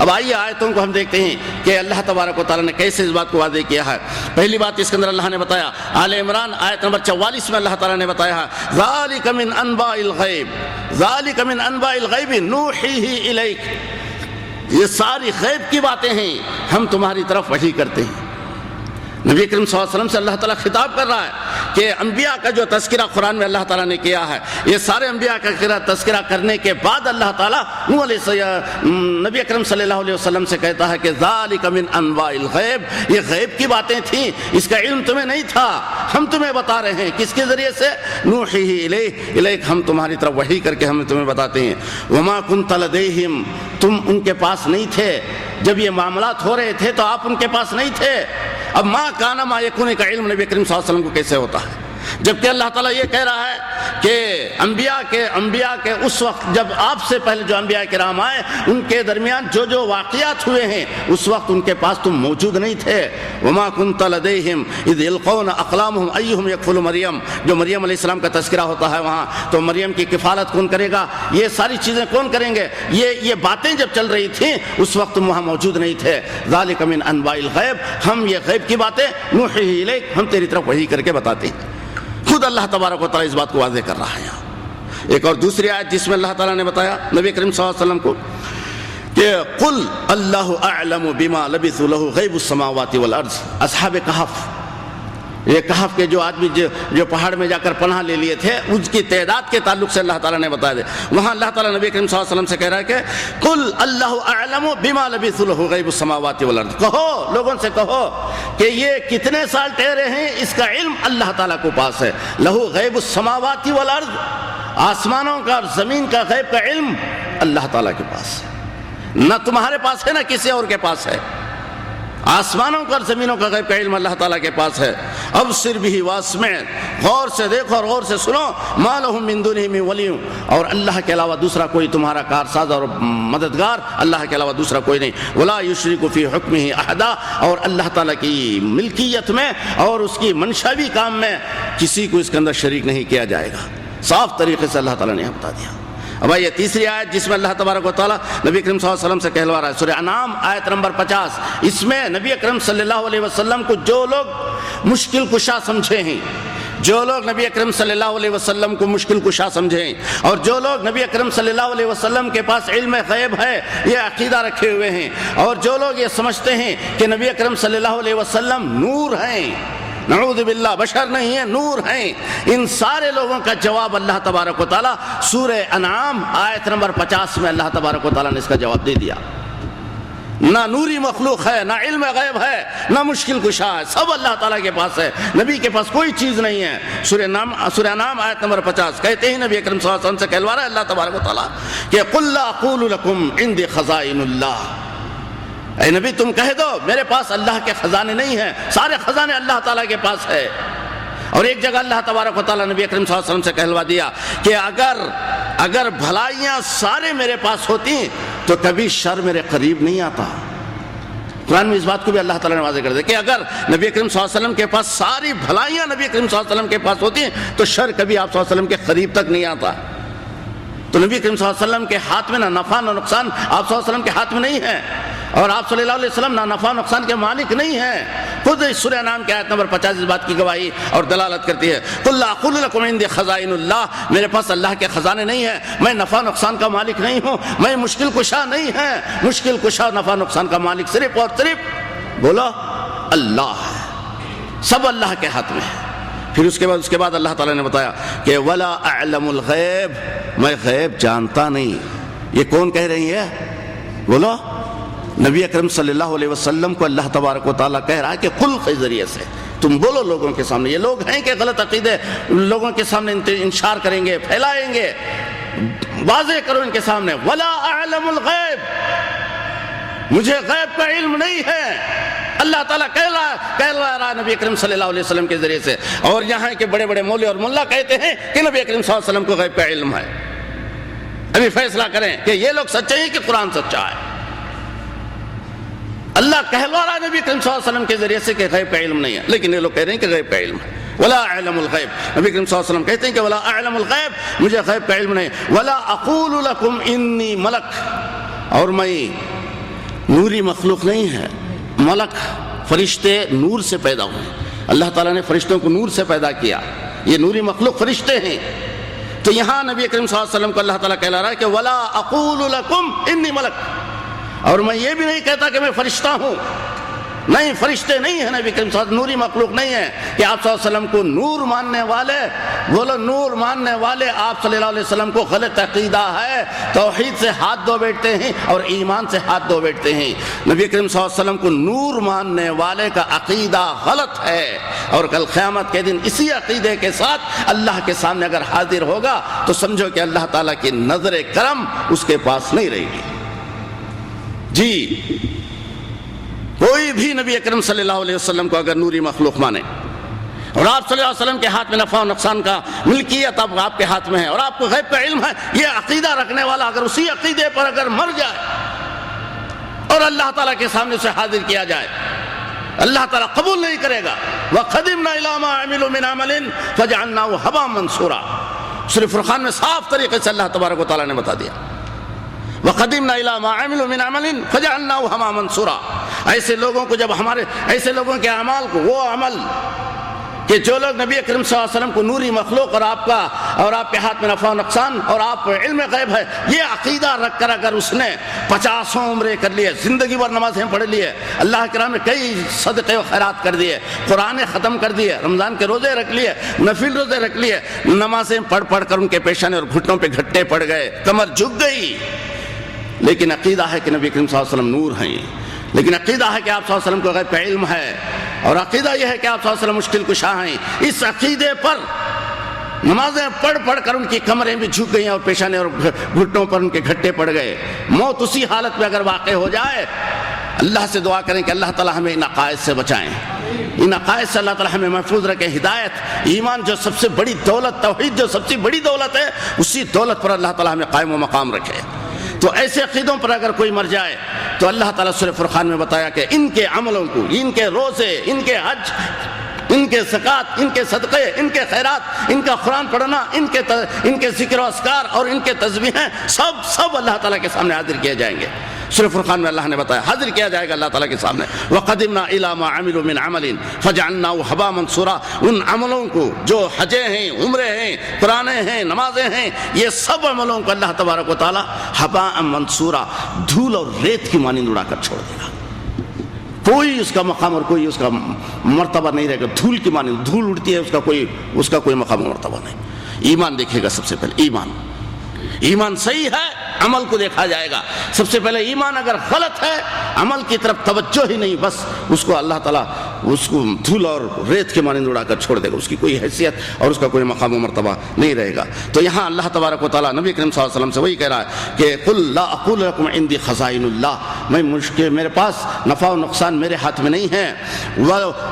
اب آئیے آیتوں کو ہم دیکھتے ہیں کہ اللہ تبارک و تعالیٰ نے کیسے اس بات کو واضح کیا ہے۔ پہلی بات اس کے اندر اللہ نے بتایا، آل عمران آیت نمبر 44 میں اللہ تعالیٰ نے بتایا ہے ذالک من انباء الغیب نوحیہ الیک، یہ ساری غیب کی باتیں ہیں، ہم تمہاری طرف وحی کرتے ہیں۔ نبی کریم صلی اللہ علیہ وسلم سے اللہ تعالیٰ خطاب کر رہا ہے کہ انبیاء کا جو تذکرہ قرآن میں اللہ تعالیٰ نے کیا ہے، یہ سارے انبیاء کا تذکرہ کرنے کے بعد اللہ تعالیٰ نبی اکرم صلی اللہ علیہ وسلم سے کہتا ہے کہ ذالک من انباء الغیب، یہ غیب کی باتیں تھیں، اس کا علم تمہیں نہیں تھا، ہم تمہیں بتا رہے ہیں۔ کس کے ذریعے سے؟ نوحیہ الیک، ہم تمہاری طرف وحی کر کے ہم تمہیں بتاتے ہیں۔ وما کنت لدیہم، تم ان کے پاس نہیں تھے جب یہ معاملات ہو رہے تھے، تو آپ ان کے پاس نہیں تھے۔ اب ما کانا ما یکون کا علم نبی کریم صلی اللہ علیہ وسلم کو کیسے ہوتا ہے، جبکہ اللہ تعالیٰ یہ کہہ رہا ہے کہ انبیاء کے اس وقت جب آپ سے پہلے جو انبیاء کرام آئے ان کے درمیان جو واقعات ہوئے ہیں اس وقت ان کے پاس تم موجود نہیں تھے۔ وما کنت لدیہم اذ یلقون اقلامہم ایہم یکفل مریم، جو مریم علیہ السلام کا تذکرہ ہوتا ہے وہاں، تو مریم کی کفالت کون کرے گا، یہ ساری چیزیں کون کریں گے، یہ باتیں جب چل رہی تھیں اس وقت تم وہاں موجود نہیں تھے۔ ذالک من انباء الغیب، ہم یہ غیب کی باتیں نوحیہ الیک، ہم تیری طرف وحی کر کے بتاتے ہیں۔ خود اللہ تبارک و تعالیٰ اس بات کو واضح کر رہا ہے یہاں۔ ایک اور دوسری آیت جس میں اللہ تعالیٰ نے بتایا نبی کریم صلی اللہ علیہ وسلم کو کہ قل اللہ اعلم بما لبثوا له غیب السماوات والارض۔ اصحاب کہف، یہ کہف کے جو آدمی جو پہاڑ میں جا کر پناہ لے لیے تھے ان کی تعداد کے تعلق سے اللہ تعالیٰ نے بتایا دے، وہاں اللہ تعالیٰ نبی کریم صلی اللہ علیہ وسلم سے کہہ رہا ہے کہ قل اللہ اعلم بما لبثوا له غیب السماوات والارض، کہو لوگوں سے کہو کہ یہ کتنے سال ٹھہرے ہیں اس کا علم اللہ تعالیٰ کو پاس ہے۔ لہو غیب السماوات والارض، آسمانوں کا اور زمین کا غیب کا علم اللہ تعالیٰ کے پاس ہے، نہ تمہارے پاس ہے نہ کسی اور کے پاس ہے۔ آسمانوں کا اور زمینوں کا غیب کا علم اللہ تعالیٰ کے پاس ہے۔ ابصر بہ واسمع، غور سے دیکھو اور غور سے سنو، ما لہم من دونہ من ولی، اور اللہ کے علاوہ دوسرا کوئی تمہارا کارساز اور مددگار اللہ کے علاوہ دوسرا کوئی نہیں۔ ولا یشرک فی حکمہ احدا، اور اللہ تعالیٰ کی ملکیت میں اور اس کی منشاوی کام میں کسی کو اس کے اندر شریک نہیں کیا جائے گا۔ صاف طریقے سے اللہ تعالیٰ نے بتا دیا۔ اب یہ تیسری آیت جس میں اللہ تبارک و تعالیٰ نبی اکرم صلی اللہ علیہ وسلم سے کہلوا رہا ہے، سورہ انعام آیت نمبر 50، اس میں نبی اکرم صلی اللہ علیہ وسلم کو جو لوگ مشکل کشا سمجھے ہیں، جو لوگ نبی اکرم صلی اللہ علیہ وسلم کو مشکل کشا سمجھیں، اور جو لوگ نبی اکرم صلی اللہ علیہ وسلم کے پاس علم غیب ہے یہ عقیدہ رکھے ہوئے ہیں، اور جو لوگ یہ سمجھتے ہیں کہ نبی اکرم صلی اللہ علیہ وسلم نور ہیں، نعوذ باللہ بشر نہیں ہیں نور ہیں، ان سارے لوگوں کا جواب اللہ تبارک و تعالیٰ سورہ انعام آیت نمبر 50 میں اللہ تبارک و تعالیٰ نے اس کا جواب دے دیا۔ نہ نوری مخلوق ہے، نہ علم غیب ہے، نہ مشکل کشا ہے، سب اللہ تعالیٰ کے پاس ہے، نبی کے پاس کوئی چیز نہیں ہے۔ سورہ نام آیت نمبر 50 کہتے ہیں نبی اکرم صلی اللہ علیہ وسلم سے کہلوا رہا ہے اللہ تبارک و تعالیٰ کہ قُلْ لَا أَقُولُ لَكُمْ عِنْدِي خَزَائِنُ اللَّهِ، اے نبی تم کہہ دو میرے پاس اللہ کے خزانے نہیں ہیں، سارے خزانے اللہ تعالیٰ کے پاس ہے۔ اور ایک جگہ اللہ تبارک و تعالیٰ نبی اکرم صلی اللہ علیہ وسلم سے کہلوا دیا کہ اگر بھلائیاں سارے میرے پاس ہوتی تو کبھی شر میرے قریب نہیں آتا۔ قرآن میں اس بات کو بھی اللہ تعالیٰ نے واضح کر دیا کہ اگر نبی اکرم صلی اللہ علیہ وسلم کے پاس ساری بھلائیاں نبی اکرم صلی اللہ علیہ وسلم کے پاس ہوتی تو شر کبھی آپ صلی اللہ علیہ وسلم کے قریب تک نہیں آتا۔ تو نبی کریم صلی اللہ علیہ وسلم کے ہاتھ میں نہ نفع نہ نقصان آپ صلی اللہ علیہ وسلم کے ہاتھ میں نہیں ہے، اور آپ صلی اللہ علیہ وسلم نہ نفع نقصان کے مالک نہیں ہیں۔ خود سورہ نام کی آیت نمبر 50 اس بات کی گواہی اور دلالت کرتی ہے۔ قُلْ لَا أَقُولُ لَكُمْ عِنْدِي خَزَائِنُ اللَّهِ، میرے پاس اللہ کے خزانے نہیں ہیں، میں نفع نقصان کا مالک نہیں ہوں، میں مشکل کشا نہیں ہے، مشکل کشا نفع نقصان کا مالک صرف اور صرف بولو اللہ ہے، سب اللہ کے ہاتھ میں ہے۔ پھر اس کے بعد اللہ تعالیٰ نے بتایا کہ وَلَا أَعْلَمُ الْغَيْبَ، میں غیب جانتا نہیں۔ یہ کون کہہ رہی ہے؟ بولو نبی اکرم صلی اللہ علیہ وسلم کو اللہ تبارک و تعالیٰ کہہ رہا ہے کہ قل کے ذریعے سے تم بولو لوگوں کے سامنے۔ یہ لوگ ہیں کہ غلط عقیدے لوگوں کے سامنے انشار کریں گے، پھیلائیں گے، واضح کرو ان کے سامنے وَلَا أَعْلَمُ الْغَيْبَ، مجھے غیب کا علم نہیں ہے۔ اللہ تعالیٰ کہہ رہا ہے نبی اکرم صلی اللہ علیہ وسلم کے ذریعے سے، اور یہاں کے بڑے بڑے مولوی اور ملا کہتے ہیں کہ نبی اکرم صلی اللہ علیہ وسلم کو غیب کا علم ہے۔ ابھی فیصلہ کریں کہ یہ لوگ سچے ہیں کہ قرآن سچا ہے۔ اللہ کہلوا رہا ہے نبی اکرم صلی اللہ علیہ وسلم کے ذریعے سے کہ غیب کا علم نہیں ہے، لیکن یہ لوگ کہہ رہے ہیں کہ غیب کا علم ہے۔ ولا اعلم الغیب، نبی کریم صلی اللہ علیہ وسلم کہتے ہیں کہ ولا اعلم الغیب، مجھے غیب کا علم نہیں۔ ولا اقول لکم انی ملک، اور میں نوری مخلوق نہیں ہے۔ ملک فرشتے نور سے پیدا ہوئے، اللہ تعالیٰ نے فرشتوں کو نور سے پیدا کیا، یہ نوری مخلوق فرشتے ہیں۔ تو یہاں نبی کریم صلی اللہ علیہ وسلم کو اللہ تعالیٰ کہلا رہا ہے کہ ولا اقول لکم انی ملک، اور میں یہ بھی نہیں کہتا کہ میں فرشتہ ہوں، نہیں، فرشتے نہیں ہیں نبی کریم صلی اللہ علیہ وسلم، نوری مخلوق نہیں ہے کہ آپ صلی اللہ علیہ وسلم کو نور ماننے والے، بولو نور ماننے والے آپ صلی اللہ علیہ وسلم کو غلط عقیدہ ہے، توحید سے ہاتھ دھو بیٹھتے ہیں اور ایمان سے ہاتھ دھو بیٹھتے ہیں۔ نبی کریم صلی اللہ علیہ وسلم کو نور ماننے والے کا عقیدہ غلط ہے، اور کل قیامت کے دن اسی عقیدے کے ساتھ اللہ کے سامنے اگر حاضر ہوگا تو سمجھو کہ اللہ تعالیٰ کی نظر کرم اس کے پاس نہیں رہے گی۔ جی، کوئی بھی نبی اکرم صلی اللہ علیہ وسلم کو اگر نوری مخلوق مانے، اور آپ صلی اللہ علیہ وسلم کے ہاتھ میں نفع و نقصان کا ملکیت اب آپ کے ہاتھ میں ہے، اور آپ کو غیب کا علم ہے، یہ عقیدہ رکھنے والا اگر اسی عقیدے پر اگر مر جائے اور اللہ تعالیٰ کے سامنے اسے حاضر کیا جائے، اللہ تعالیٰ قبول نہیں کرے گا۔ وَقَدِمْنَا إِلَىٰ مَا عَمِلُوا مِنْ عَمَلٍ فَجَعَلْنَاهُ هَبَاءً مَنْثُورًا، سورہ فرقان میں صاف طریقے سے اللہ تبارک و تعالیٰ نے بتا دیا، وَقَدِمْنَا إِلَىٰ مَا عَمِلُوا مِنْ عَمَلٍ فَجَعَلْنَاهُ هَبَاءً مَنْثُورًا۔ ایسے لوگوں کو جب ایسے لوگوں کے اعمال کو، وہ عمل کہ جو لوگ نبی اکرم صلی اللہ علیہ وسلم کو نوری مخلوق اور آپ کے ہاتھ میں نفع و نقصان اور آپ علم غیب ہے، یہ عقیدہ رکھ کر اگر اس نے 50 عمرے کر لیے، زندگی بھر نمازیں پڑھ لیے، اللہ کرام نے کئی صدقے و خیرات کر دیے، قرآن ختم کر دیے، رمضان کے روزے رکھ لیے، نفل روزے رکھ لیے، نمازیں پڑھ کر ان کے پیشانے اور گھٹنوں پہ گھٹے پڑ گئے، کمر جھک گئی، لیکن عقیدہ ہے کہ نبی کریم صلی اللہ علیہ وسلم نور ہیں، لیکن عقیدہ ہے کہ آپ صلی اللہ علیہ وسلم کو غیب کا علم ہے، اور عقیدہ یہ ہے کہ آپ صلی اللہ علیہ وسلم مشکل کشا ہیں۔ اس عقیدے پر نمازیں پڑھ کر ان کی کمریں بھی جھک گئی اور پیشانے اور گھٹنوں پر ان کے گھٹے پڑ گئے، موت اسی حالت میں اگر واقع ہو جائے، اللہ سے دعا کریں کہ اللہ تعالی ہمیں ان عقائد سے بچائیں، ان عقائد سے اللہ تعالی ہمیں محفوظ رکھیں۔ ہدایت، ایمان جو سب سے بڑی دولت، توحید جو سب سے بڑی دولت ہے، اسی دولت پر اللہ تعالی ہمیں قائم و مقام رکھے۔ تو ایسے عقیدوں پر اگر کوئی مر جائے تو اللہ تعالیٰ سورہ فرقان میں بتایا کہ ان کے عملوں کو، ان کے روزے، ان کے حج، ان کے زکوٰۃ، ان کے صدقے، ان کے خیرات، ان کا قرآن پڑھنا، ان کے ذکر و اذکار اور ان کے تسبیحیں سب اللہ تعالیٰ کے سامنے حاضر کیے جائیں گے۔ سورہ فرقان میں اللہ نے بتایا حاضر کیا جائے گا اللہ تعالیٰ کے سامنے۔ وَقَدِمْنَا إِلَىٰ مَا عَمِلُوا مِنْ عَمَلٍ فَجَعَلْنَاهُ هَبَاءً مَنْثُورًا، ان عملوں کو جو حجیں ہیں، عمرے ہیں، قرآن ہیں، نمازیں ہیں، یہ سب عملوں کو اللہ تبارک و تعالیٰ ہباء منصورا، دھول اور ریت کی مانند اڑا کر چھوڑ دے گا۔ کوئی اس کا مقام اور کوئی اس کا مرتبہ نہیں رہے گا، دھول کی مانند، دھول اڑتی ہے، اس کا کوئی مقام اور مرتبہ نہیں۔ ایمان دیکھے گا سب سے پہلے، ایمان صحیح ہے عمل کو دیکھا جائے گا۔ سب سے پہلے ایمان اگر غلط ہے، عمل کی طرف توجہ ہی نہیں، بس اس کو اللہ تعالیٰ اس کو دھول اور ریت کے مانند اڑا کر چھوڑ دے گا، اس کی کوئی حیثیت اور اس کا کوئی مقام و مرتبہ نہیں رہے گا۔ تو یہاں اللہ تبارک و تعالیٰ نبی کریم صلی اللہ علیہ وسلم سے وہی کہہ رہا ہے کہ قل لا اقول لکم عندی خزائن اللہ، میرے پاس نفع و نقصان میرے ہاتھ میں نہیں ہے،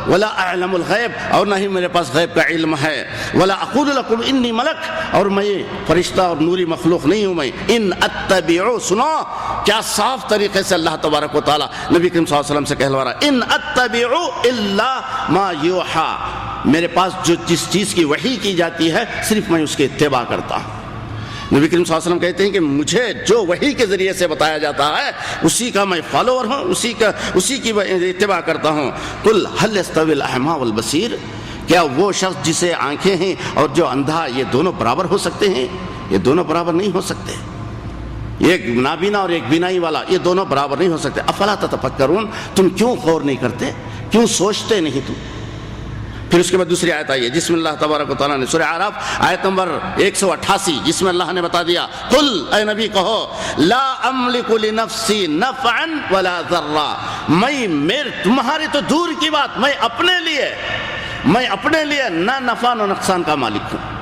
ولا اعلم الغیب، اور نہ ہی میرے پاس غیب کا علم ہے، ولا اقول لکم انی ملک، اور میں فرشتہ اور نوری مخلوق نہیں ہوں، میں ان اتبع، سنو کیا صاف طریقے سے اللہ تبارک و تعالیٰ نبی کریم صلی اللہ علیہ وسلم سے کہلوا رہا ہے، ان اتبع الا ما یوحى، میرے پاس جو جس چیز کی وحی کی جاتی ہے صرف میں اس کی اتباع کرتا ہوں۔ نبی کریم صلی اللہ علیہ وسلم کہتے ہیں کہ مجھے جو وحی کے ذریعے سے بتایا جاتا ہے اسی کا میں فالوور ہوں، اسی کی اتباع کرتا ہوں۔ قل هل يستوي الاعمى والبصير، کیا وہ شخص جسے آنکھیں ہیں اور جو اندھا یہ دونوں برابر ہو سکتے ہیں؟ یہ دونوں برابر نہیں ہو سکتے، ایک نابینا اور ایک بینائی والا یہ دونوں برابر نہیں ہو سکتے۔ افلا تتفکرون، تم کیوں غور نہیں کرتے، کیوں سوچتے نہیں تم؟ پھر اس کے بعد دوسری آیت آئی ہے جس میں اللہ تبارک و تعالیٰ نے سورہ اعراف آیت نمبر 188 جس میں اللہ نے بتا دیا، قل، اے نبی کہو، لا املک لنفسی نفعا ولا ضرا، میں تمہاری تو دور کی بات، میں اپنے لیے نہ نفع نہ نقصان کا مالک ہوں۔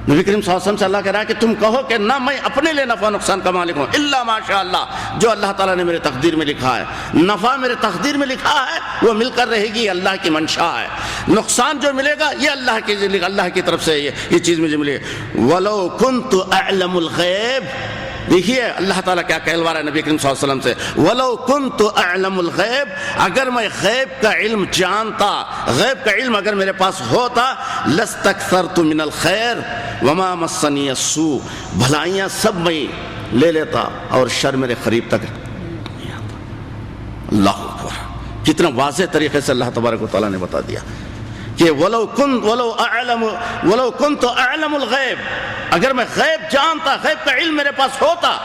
نبی کریم صلی اللہ علیہ وسلم سے اللہ کہہ رہا ہے کہ تم کہو کہ نہ میں اپنے لیے نفع نقصان کا مالک ہوں، الا ماشاء اللہ، جو اللہ تعالیٰ نے میرے تقدیر میں لکھا ہے۔ نفع میرے تقدیر میں لکھا ہے وہ مل کر رہے گی، اللہ کی منشا ہے۔ نقصان جو ملے گا یہ اللہ کی طرف سے یہ چیز مجھے ملے گی۔ ولو کنت اعلم الغیب، دیکھیے اللہ تعالیٰ کیا کہلوا رہا ہے نبی کریم صلی اللہ علیہ وسلم سے، وَلَوْ كُنْتُ أَعْلَمُ الْغَيْبِ، اگر میں غیب کا علم جانتا، غیب کا علم اگر میرے پاس ہوتا، لَاسْتَكْثَرْتُ مِنَ الْخَيْرِ وَمَا مَسَّنِيَ السُّوءُ، بھلائیاں سب میں لے لیتا اور شر میرے قریب تک نہیں آتا۔ اللہ اکبر، کتنا واضح طریقے سے اللہ تبارک و تعالیٰ نے بتا دیا کہ وَلَوْ كُنْتُ أَعْلَمُ الْغَيْبِ، اگر میں غیب جانتا، غیب کا علم میرے پاس ہوتا،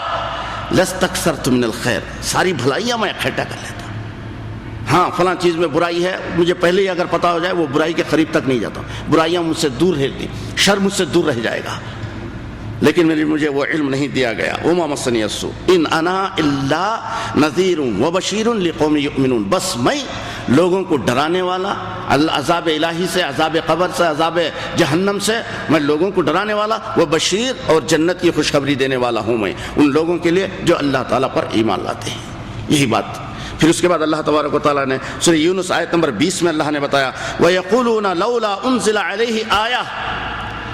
لَاسْتَكْثَرْتُ مِنَ الْخَيْرِ، ساری بھلائیاں میں اکٹھا کر لیتا۔ ہاں فلاں چیز میں برائی ہے، مجھے پہلے ہی اگر پتہ ہو جائے وہ برائی کے قریب تک نہیں جاتا، برائیاں مجھ سے دور رہتی، شر مجھ سے دور رہ جائے گا، لیکن مجھے وہ علم نہیں دیا گیا۔ وَمَا مَسَّنِيَ السُّوءُ إِنْ أَنَا إِلَّا نَذِيرٌ وَبَشِيرٌ لِقَوْمٍ يُؤْمِنُونَ، بس میں لوگوں کو ڈرانے والا، عذاب الہی سے، عذاب قبر سے، عذاب جہنم سے، میں لوگوں کو ڈرانے والا، وہ بشیر اور جنت کی خوشخبری دینے والا ہوں میں ان لوگوں کے لیے جو اللہ تعالیٰ پر ایمان لاتے ہیں۔ یہی بات۔ پھر اس کے بعد اللہ تبارک و تعالیٰ نے سورہ یونس آیت نمبر 20 میں اللہ نے بتایا، وَيَقُولُونَ لَوْلَا أُنزِلَ عَلَيْهِ آیَةٌ،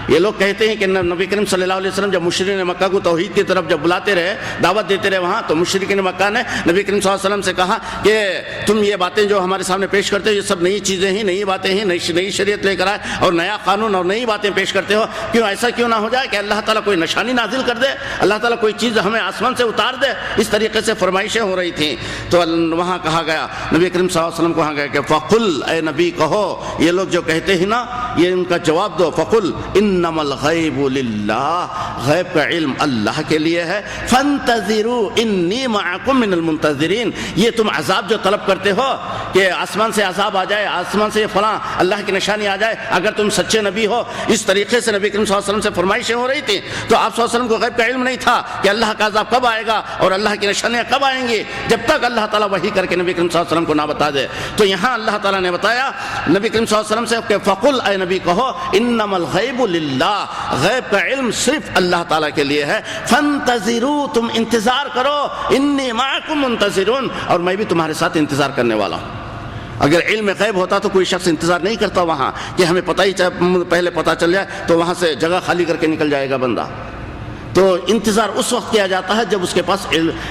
یہ لوگ کہتے ہیں کہ نبی کریم صلی اللہ علیہ وسلم جب مشرکین مکہ کو توحید کی طرف جب بلاتے رہے، دعوت دیتے رہے وہاں، تو مشرکین مکہ نے نبی کریم صلی اللہ علیہ وسلم سے کہا کہ تم یہ باتیں جو ہمارے سامنے پیش کرتے ہو یہ سب نئی چیزیں ہیں، نئی باتیں ہیں، نئی شریعت لے کر آئے اور نیا قانون اور نئی باتیں پیش کرتے ہو، کیوں ایسا کیوں نہ ہو جائے کہ اللہ تعالیٰ کوئی نشانی نازل کر دے، اللہ تعالیٰ کوئی چیز ہمیں آسمان سے اتار دے۔ اس طریقے سے فرمائشیں ہو رہی تھیں، تو وہاں کہا گیا، نبی کریم صلی اللہ علیہ وسلم کو کہا گیا کہ فَقُلْ، اے نبی کہو، یہ لوگ جو کہتے ہیں نا یہ ان کا جواب دو، فَقُلْ إِنَّمَا الْغَيْبُ للہ، غیب کا علم اللہ کے لیے ہے، فانتظروا انی معکم من المنتظرین، یہ تم عذاب جو طلب کرتے ہو کہ آسمان سے عذاب آ جائے، آسمان سے فلاں اللہ کی نشانی آ جائے، اگر تم سچے نبی ہو، اس طریقے سے نبی کریم صلی اللہ علیہ وسلم سے فرمائشیں ہو رہی تھیں، تو آپ صلی اللہ علیہ وسلم کو غیب کا علم نہیں تھا کہ اللہ کا عذاب کب آئے گا اور اللہ کی نشانیاں کب آئیں گی، جب تک اللہ تعالیٰ وحی کر کے نبی کریم صلی اللہ علیہ وسلم کو نہ بتا دے۔ تو یہاں اللہ تعالیٰ نے بتایا نبی کریم صلی اللہ علیہ وسلم سے کہ فقل، اے نبی کہو، انما الغیب للہ، غیب کا علم صرف اللہ تعالیٰ کے لیے ہے، فانتظروا، تم انتظار کرو، انی معکم منتظرون، اور میں بھی تمہارے ساتھ انتظار کرنے والا ہوں۔ اگر علم غیب ہوتا تو کوئی شخص انتظار نہیں کرتا وہاں کہ ہمیں پتہ ہی پہلے پتہ چل جائے تو وہاں سے جگہ خالی کر کے نکل جائے گا بندہ، تو انتظار اس وقت کیا جاتا ہے جب اس کے پاس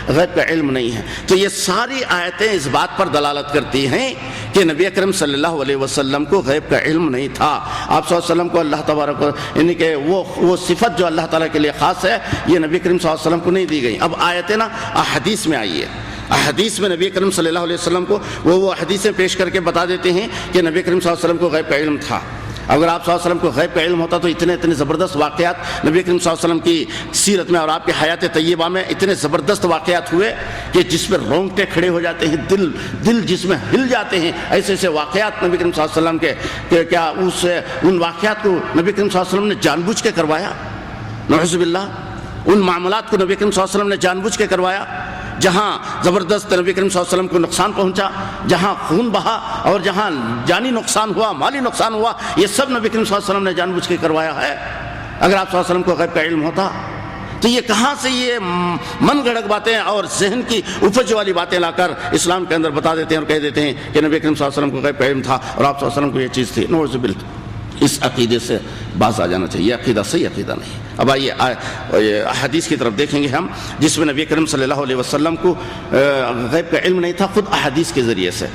غیب کا علم نہیں ہے۔ تو یہ ساری آیتیں اس بات پر دلالت کرتی ہیں کہ نبی اکرم صلی اللہ علیہ وسلم کو غیب کا علم نہیں تھا۔ آپ صلی اللہ علیہ وسلم کو اللہ تبارک یعنی کہ وہ صفت جو اللہ تعالیٰ کے لیے خاص ہے یہ نبی اکرم صلی اللہ علیہ وسلم کو نہیں دی گئی۔ اب آیتیں نا احادیث میں آئی ہے، احادیث میں نبی اکرم صلی اللہ علیہ وسلم کو وہ حدیثیں پیش کر کے بتا دیتے ہیں کہ نبی اکرم صلی اللہ علیہ وسلم کو غیب کا علم تھا۔ اگر آپ صلی اللہ علیہ وسلم کو غیب کا علم ہوتا تو اتنے زبردست واقعات نبی کریم صلی اللہ علیہ وسلم کی سیرت میں اور آپ کی حیات طیبہ میں اتنے زبردست واقعات ہوئے کہ جس میں رونگٹے کھڑے ہو جاتے ہیں، دل جس میں ہل جاتے ہیں، ایسے واقعات نبی کریم صلی اللہ علیہ وسلم کے کیا ان واقعات کو نبی کریم صلی اللہ علیہ وسلم نے جان بوجھ کے کروایا؟ نعوذ باللہ، ان معاملات کو نبی کریم صلی اللہ علیہ وسلم نے جان بوجھ کے کروایا، جہاں زبردست نبی کریم صلی اللہ علیہ وسلم کو نقصان پہنچا، جہاں خون بہا اور جہاں جانی نقصان ہوا، مالی نقصان ہوا، یہ سب نبی کریم صلی اللہ علیہ وسلم نے جان بوجھ کے کروایا ہے۔ اگر آپ صلی اللہ علیہ وسلم کو غیب کا علم ہوتا تو یہ کہاں سے یہ من گھڑت باتیں اور ذہن کی اپج والی باتیں لا کر اسلام کے اندر بتا دیتے ہیں اور کہہ دیتے ہیں کہ نبی کریم صلی اللہ علیہ وسلم کو غیب کا علم تھا اور آپ صلی اللہ علیہ وسلم کو یہ چیز تھی۔ نعوذ باللہ، اس عقیدے سے باز آ جانا چاہیے، یہ عقیدہ صحیح عقیدہ نہیں۔ اب آئیے حدیث کی طرف دیکھیں گے ہم، جس میں نبی کریم صلی اللہ علیہ وسلم کو غیب کا علم نہیں تھا، خود احادیث کے ذریعے سے۔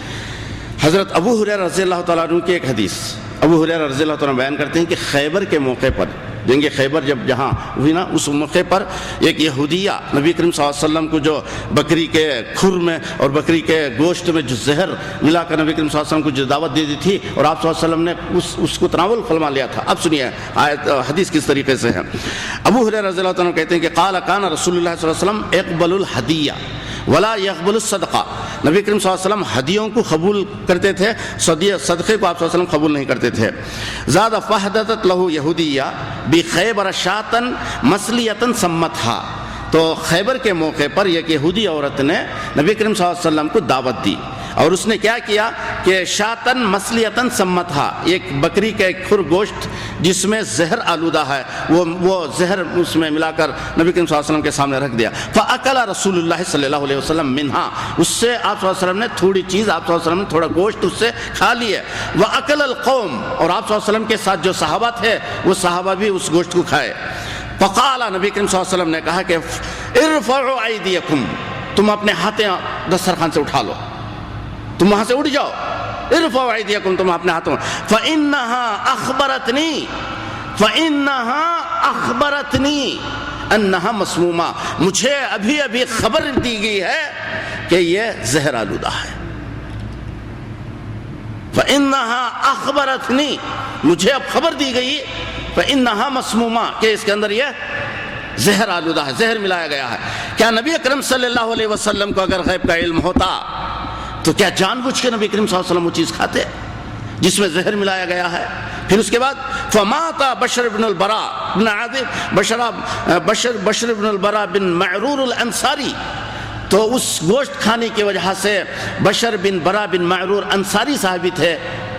حضرت ابو ہریرہ رضی اللہ تعالیٰ عنہ کی ایک حدیث، ابو ہریرہ رضی اللہ تعالیٰ عنہ بیان کرتے ہیں کہ خیبر کے موقع پر، جنگ خیبر جب جہاں ہوئی نا، اس موقع پر ایک یہودیہ نبی کریم صلی اللہ علیہ وسلم کو جو بکری کے کھر میں اور بکری کے گوشت میں جو زہر ملا کر نبی کریم صلی اللہ علیہ وسلم کو جو دعوت دے دی تھی، اور آپ صلی اللہ علیہ وسلم نے اس کو تناول فرما لیا تھا۔ اب سنیے آیت حدیث کس طریقے سے ہے۔ ابو ہریرہ رضی اللہ عنہ کہتے ہیں کہ قال کان رسول اللہ صلی اللہ علیہ وسلم اقبل الہدیہ ولا يقبل الصدقہ، نبی کریم صلی اللہ علیہ وسلم ہدیوں کو قبول کرتے تھے، صدقے کو آپ صلی اللہ علیہ وسلم قبول نہیں کرتے تھے۔ زاد فحدثت له یہودیہ بخیبر شاۃ مسلیۃ سمتھا، تو خیبر کے موقع پر ایک یہودی عورت نے نبی کریم صلی اللہ علیہ وسلم کو دعوت دی، اور اس نے کیا کیا کہ شاطن مسلیتن سمتھا، ایک بکری کا ایک کھر گوشت جس میں زہر آلودہ ہے، وہ زہر اس میں ملا کر نبی کریم صلی اللہ علیہ وسلم کے سامنے رکھ دیا۔ فَأَكَلَ رسول اللہ صلی اللہ علیہ وسلم منہا، اس سے آپ صلی اللہ علیہ وسلم نے تھوڑی چیز، آپ صلی اللہ علیہ وسلم نے تھوڑا گوشت اس سے کھا لیے۔ وَأَكَلَ الْقَوْمُ، اور آپ صلی اللہ علیہ وسلم کے ساتھ جو صحابہ تھے وہ صحابہ بھی اس گوشت کو کھائے۔ فقال، نبی کریم صلی اللہ علیہ وسلم نے کہا کہ ارفعوا ایدیکم، تم اپنے ہاتھیں دسترخوان سے اٹھا لو، تم وہاں سے اٹھ جاؤ، ارفعوا ایدیکم، تم اپنے ہاتھوں، فإنہا اخبرتنی انہا مسمومہ، مجھے ابھی ابھی خبر دی گئی ہے کہ یہ زہر آلودہ ہے۔ فإنہا اخبرتنی، مجھے اب خبر دی گئی، فإنہا مسمومہ، کہ اس کے اندر یہ زہر آلودہ ہے، زہر ملایا گیا ہے۔ کیا نبی اکرم صلی اللہ علیہ وسلم کو اگر غیب کا علم ہوتا تو کیا جان بوجھ کے نبی کریم صلی اللہ علیہ وسلم وہ چیز کھاتے جس میں زہر ملایا گیا ہے؟ پھر اس کے بعد فمات بشر بن البراء بن عازب، بشر بن البراء بن معرور الانصاری، تو اس گوشت کھانے کی وجہ سے بشر بن برا بن معرور انصاری صحابی تھے،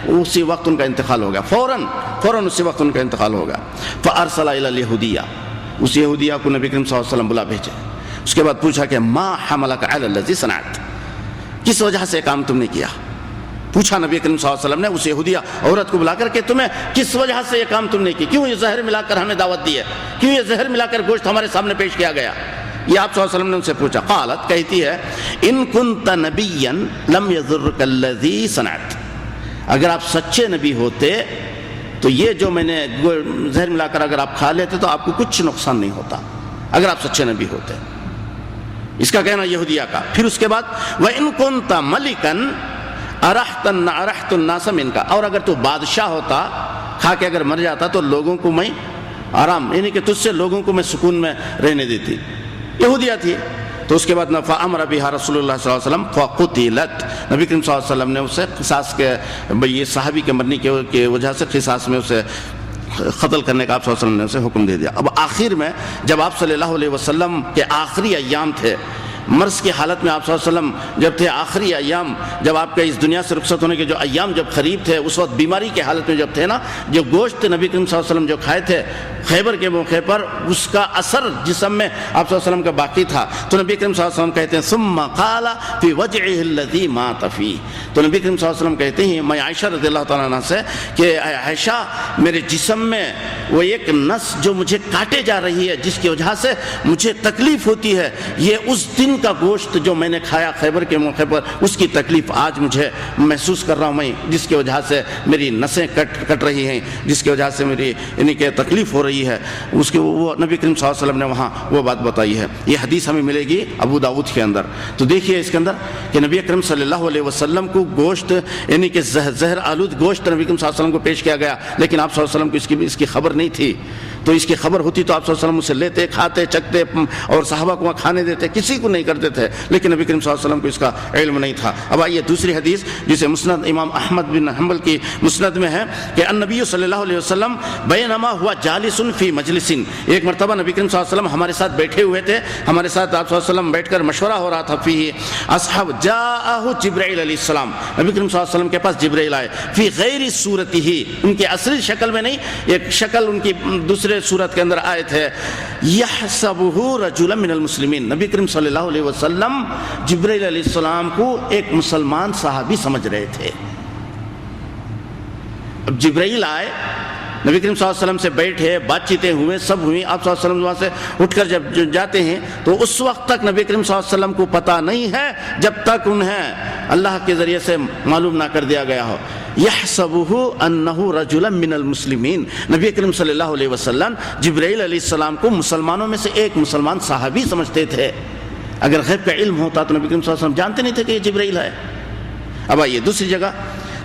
اسی وقت ان کا انتقال ہو گیا، فوراً اسی وقت ان کا انتقال ہو گیا۔ فارسل الی الیہودیہ، اس یہودیہ کو نبی کریم صلی اللہ علیہ وسلم بلا بھیجے۔ اس کے بعد پوچھا کہ ما حملک علی الذی صنعت، کس وجہ سے کام تم نے کیا؟ پوچھا نبی کریم صلی اللہ علیہ وسلم نے اس یہودیہ عورت کو بلا کر کہ تمہیں کس وجہ سے یہ کام تم نے کی، کیوں یہ زہر ملا کر ہمیں دعوت دی ہے، کیوں یہ زہر ملا کر گوشت ہمارے سامنے پیش کیا گیا؟ یہ آپ صلی اللہ علیہ وسلم نے ان سے پوچھا۔ قالت، کہتی ہے، ان کنت نبیا لم یضرک الذی صنعت، اگر آپ سچے نبی ہوتے تو یہ جو میں نے زہر ملا کر اگر آپ کھا لیتے تو آپ کو کچھ نقصان نہیں ہوتا، اگر آپ سچے نبی ہوتے۔ اس کا کہنا یہودیہ کا۔ پھر اس کے بعد وَإِن كُنْتَ مَلِكًا أَرَحْتُ النَّاسَ مِنْكَ، اور اگر تو بادشاہ ہوتا، کھا کے اگر مر جاتا تو لوگوں کو میں آرام، یعنی کہ تجھ سے لوگوں کو میں سکون میں رہنے دیتی۔ یہودیہ تھی۔ تو اس کے بعد فَأَمَرَ بِهَا رسول اللہ صلی اللہ علیہ وسلم فَقُتِلَتْ، نبی کریم صلی اللہ علیہ وسلم نے اسے قصاص کے، یہ صحابی کے مرنے کی وجہ سے قصاص میں اسے قتل کرنے کا آپ صلی اللہ علیہ وسلم نے اسے حکم دے دیا۔ اب آخر میں جب آپ صلی اللہ علیہ وسلم کے آخری ایام تھے، مرض کی حالت میں آپ صلی اللہ علیہ وسلم جب تھے، آخری ایام جب آپ کے اس دنیا سے رخصت ہونے کے جو ایام جب قریب تھے، اس وقت بیماری کی حالت میں جب تھے نا، جو گوشت نبی کریم صلی اللہ علیہ وسلم جو کھائے تھے خیبر کے موقع پر، اس کا اثر جسم میں آپ صلی اللہ علیہ وسلم کا باقی تھا۔ تو نبی کریم صلی اللہ علیہ وسلم کہتے ہیں ثم قال فی وجعه الذی مات فیہ، تو نبی کریم صلی اللہ علیہ وسلم کہتے ہیں، میں عائشہ رضی اللہ تعالیٰ عنہ سے، کہ عائشہ میرے جسم میں وہ ایک نس جو مجھے کاٹے جا رہی ہے، جس کی وجہ سے مجھے تکلیف ہوتی ہے، یہ اس دن کا گوشت جو میں نے کھایا خیبر کے موقع پر، اس کی تکلیف آج مجھے محسوس کر رہا ہوں میں، جس کی وجہ سے میری نسیں کٹ رہی ہیں، جس کی وجہ سے میری یعنی کہ تکلیف ہو رہی ہے، اس کے وہ نبی کریم صلی اللہ علیہ وسلم نے وہاں وہ بات بتائی ہے۔ یہ حدیث ہمیں ملے گی ابو داؤد کے اندر۔ تو دیکھیے اس کے اندر کہ نبی اکرم صلی اللہ علیہ وسلم کو گوشت یعنی کہ زہر آلود گوشت نبی اکرم صلی اللہ علیہ وسلم کو پیش کیا گیا، لیکن آپ صلی اللہ علیہ وسلم کو اس کی خبر نہیں تھی۔ تو اس کی خبر ہوتی تو آپ صلی اللہ علیہ وسلم اسے لیتے، کھاتے، چکتے اور صحابہ کو کھانے دیتے، کسی کو نہیں کرتے تھے، لیکن نبی کریم صلی اللہ علیہ وسلم کو اس کا علم نہیں تھا۔ اب آئیے دوسری حدیث جسے مسند امام احمد بن حنبل کی مسند میں ہے کہ النبی صلی اللہ علیہ وسلم بینما ہوا جالس فی مجلس، ایک مرتبہ نبی کریم صلی اللہ علیہ وسلم ہمارے ساتھ بیٹھے ہوئے تھے، ہمارے ساتھ آپ صلی اللہ علیہ وسلم بیٹھ کر مشورہ ہو رہا تھا، فی اصحاب جاءہ جبرائیل علیہ السلام، نبی کریم صلی اللہ علیہ وسلم کے پاس جبرائیل آئے، فی غیر صورتہ، ان کی اصلی شکل میں نہیں، ایک شکل ان کی دوسرے صورت کے اندر آئے تھے، یحسبہ رجلا من المسلمین، نبی کریم صلی اللہ علیہ وسلم جبرائیل علیہ السلام کو ایک مسلمان صحابی سمجھ رہے تھے۔ اب جبرائیل آئے، نبی کریم صلی اللہ علیہ وسلم سے بیٹھے، بات چیتیں ہوئے، سب ہوئی، آپ صلی اللہ علیہ وسلم وہاں سے اٹھ کر جب جاتے ہیں تو اس وقت تک نبی کریم صلی اللہ علیہ وسلم کو پتہ نہیں ہے جب تک انہیں اللہ کے ذریعے سے معلوم نہ کر دیا گیا ہو۔ یحسبہ انہ رجلا من المسلمین، نبی کریم صلی اللہ علیہ وسلم جبرائیل علیہ السلام کو مسلمانوں میں سے ایک مسلمان صحابی سمجھتے تھے۔ اگر غیب کا علم ہوتا تو نبی کریم صلی اللہ علیہ وسلم جانتے نہیں تھے کہ یہ جبرائیل ہے۔ اب آئیے دوسری جگہ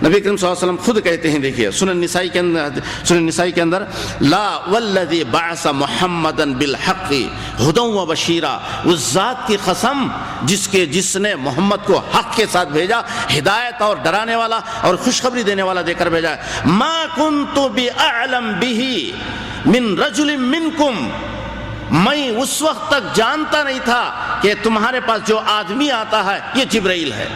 نبی کریم صلی اللہ علیہ وسلم خود کہتے ہیں، دیکھیے سنن نسائی کے اندر لا والذی بعث محمدا بالحق ہدی و بشیرا، اس ذات کی قسم جس نے محمد کو حق کے ساتھ بھیجا، ہدایت اور ڈرانے والا اور خوشخبری دینے والا دے کر بھیجا ہے۔ ما کنت باعلم به من رجل منکم، میں اس وقت تک جانتا نہیں تھا کہ تمہارے پاس جو آدمی آتا ہے یہ جبرائیل ہے،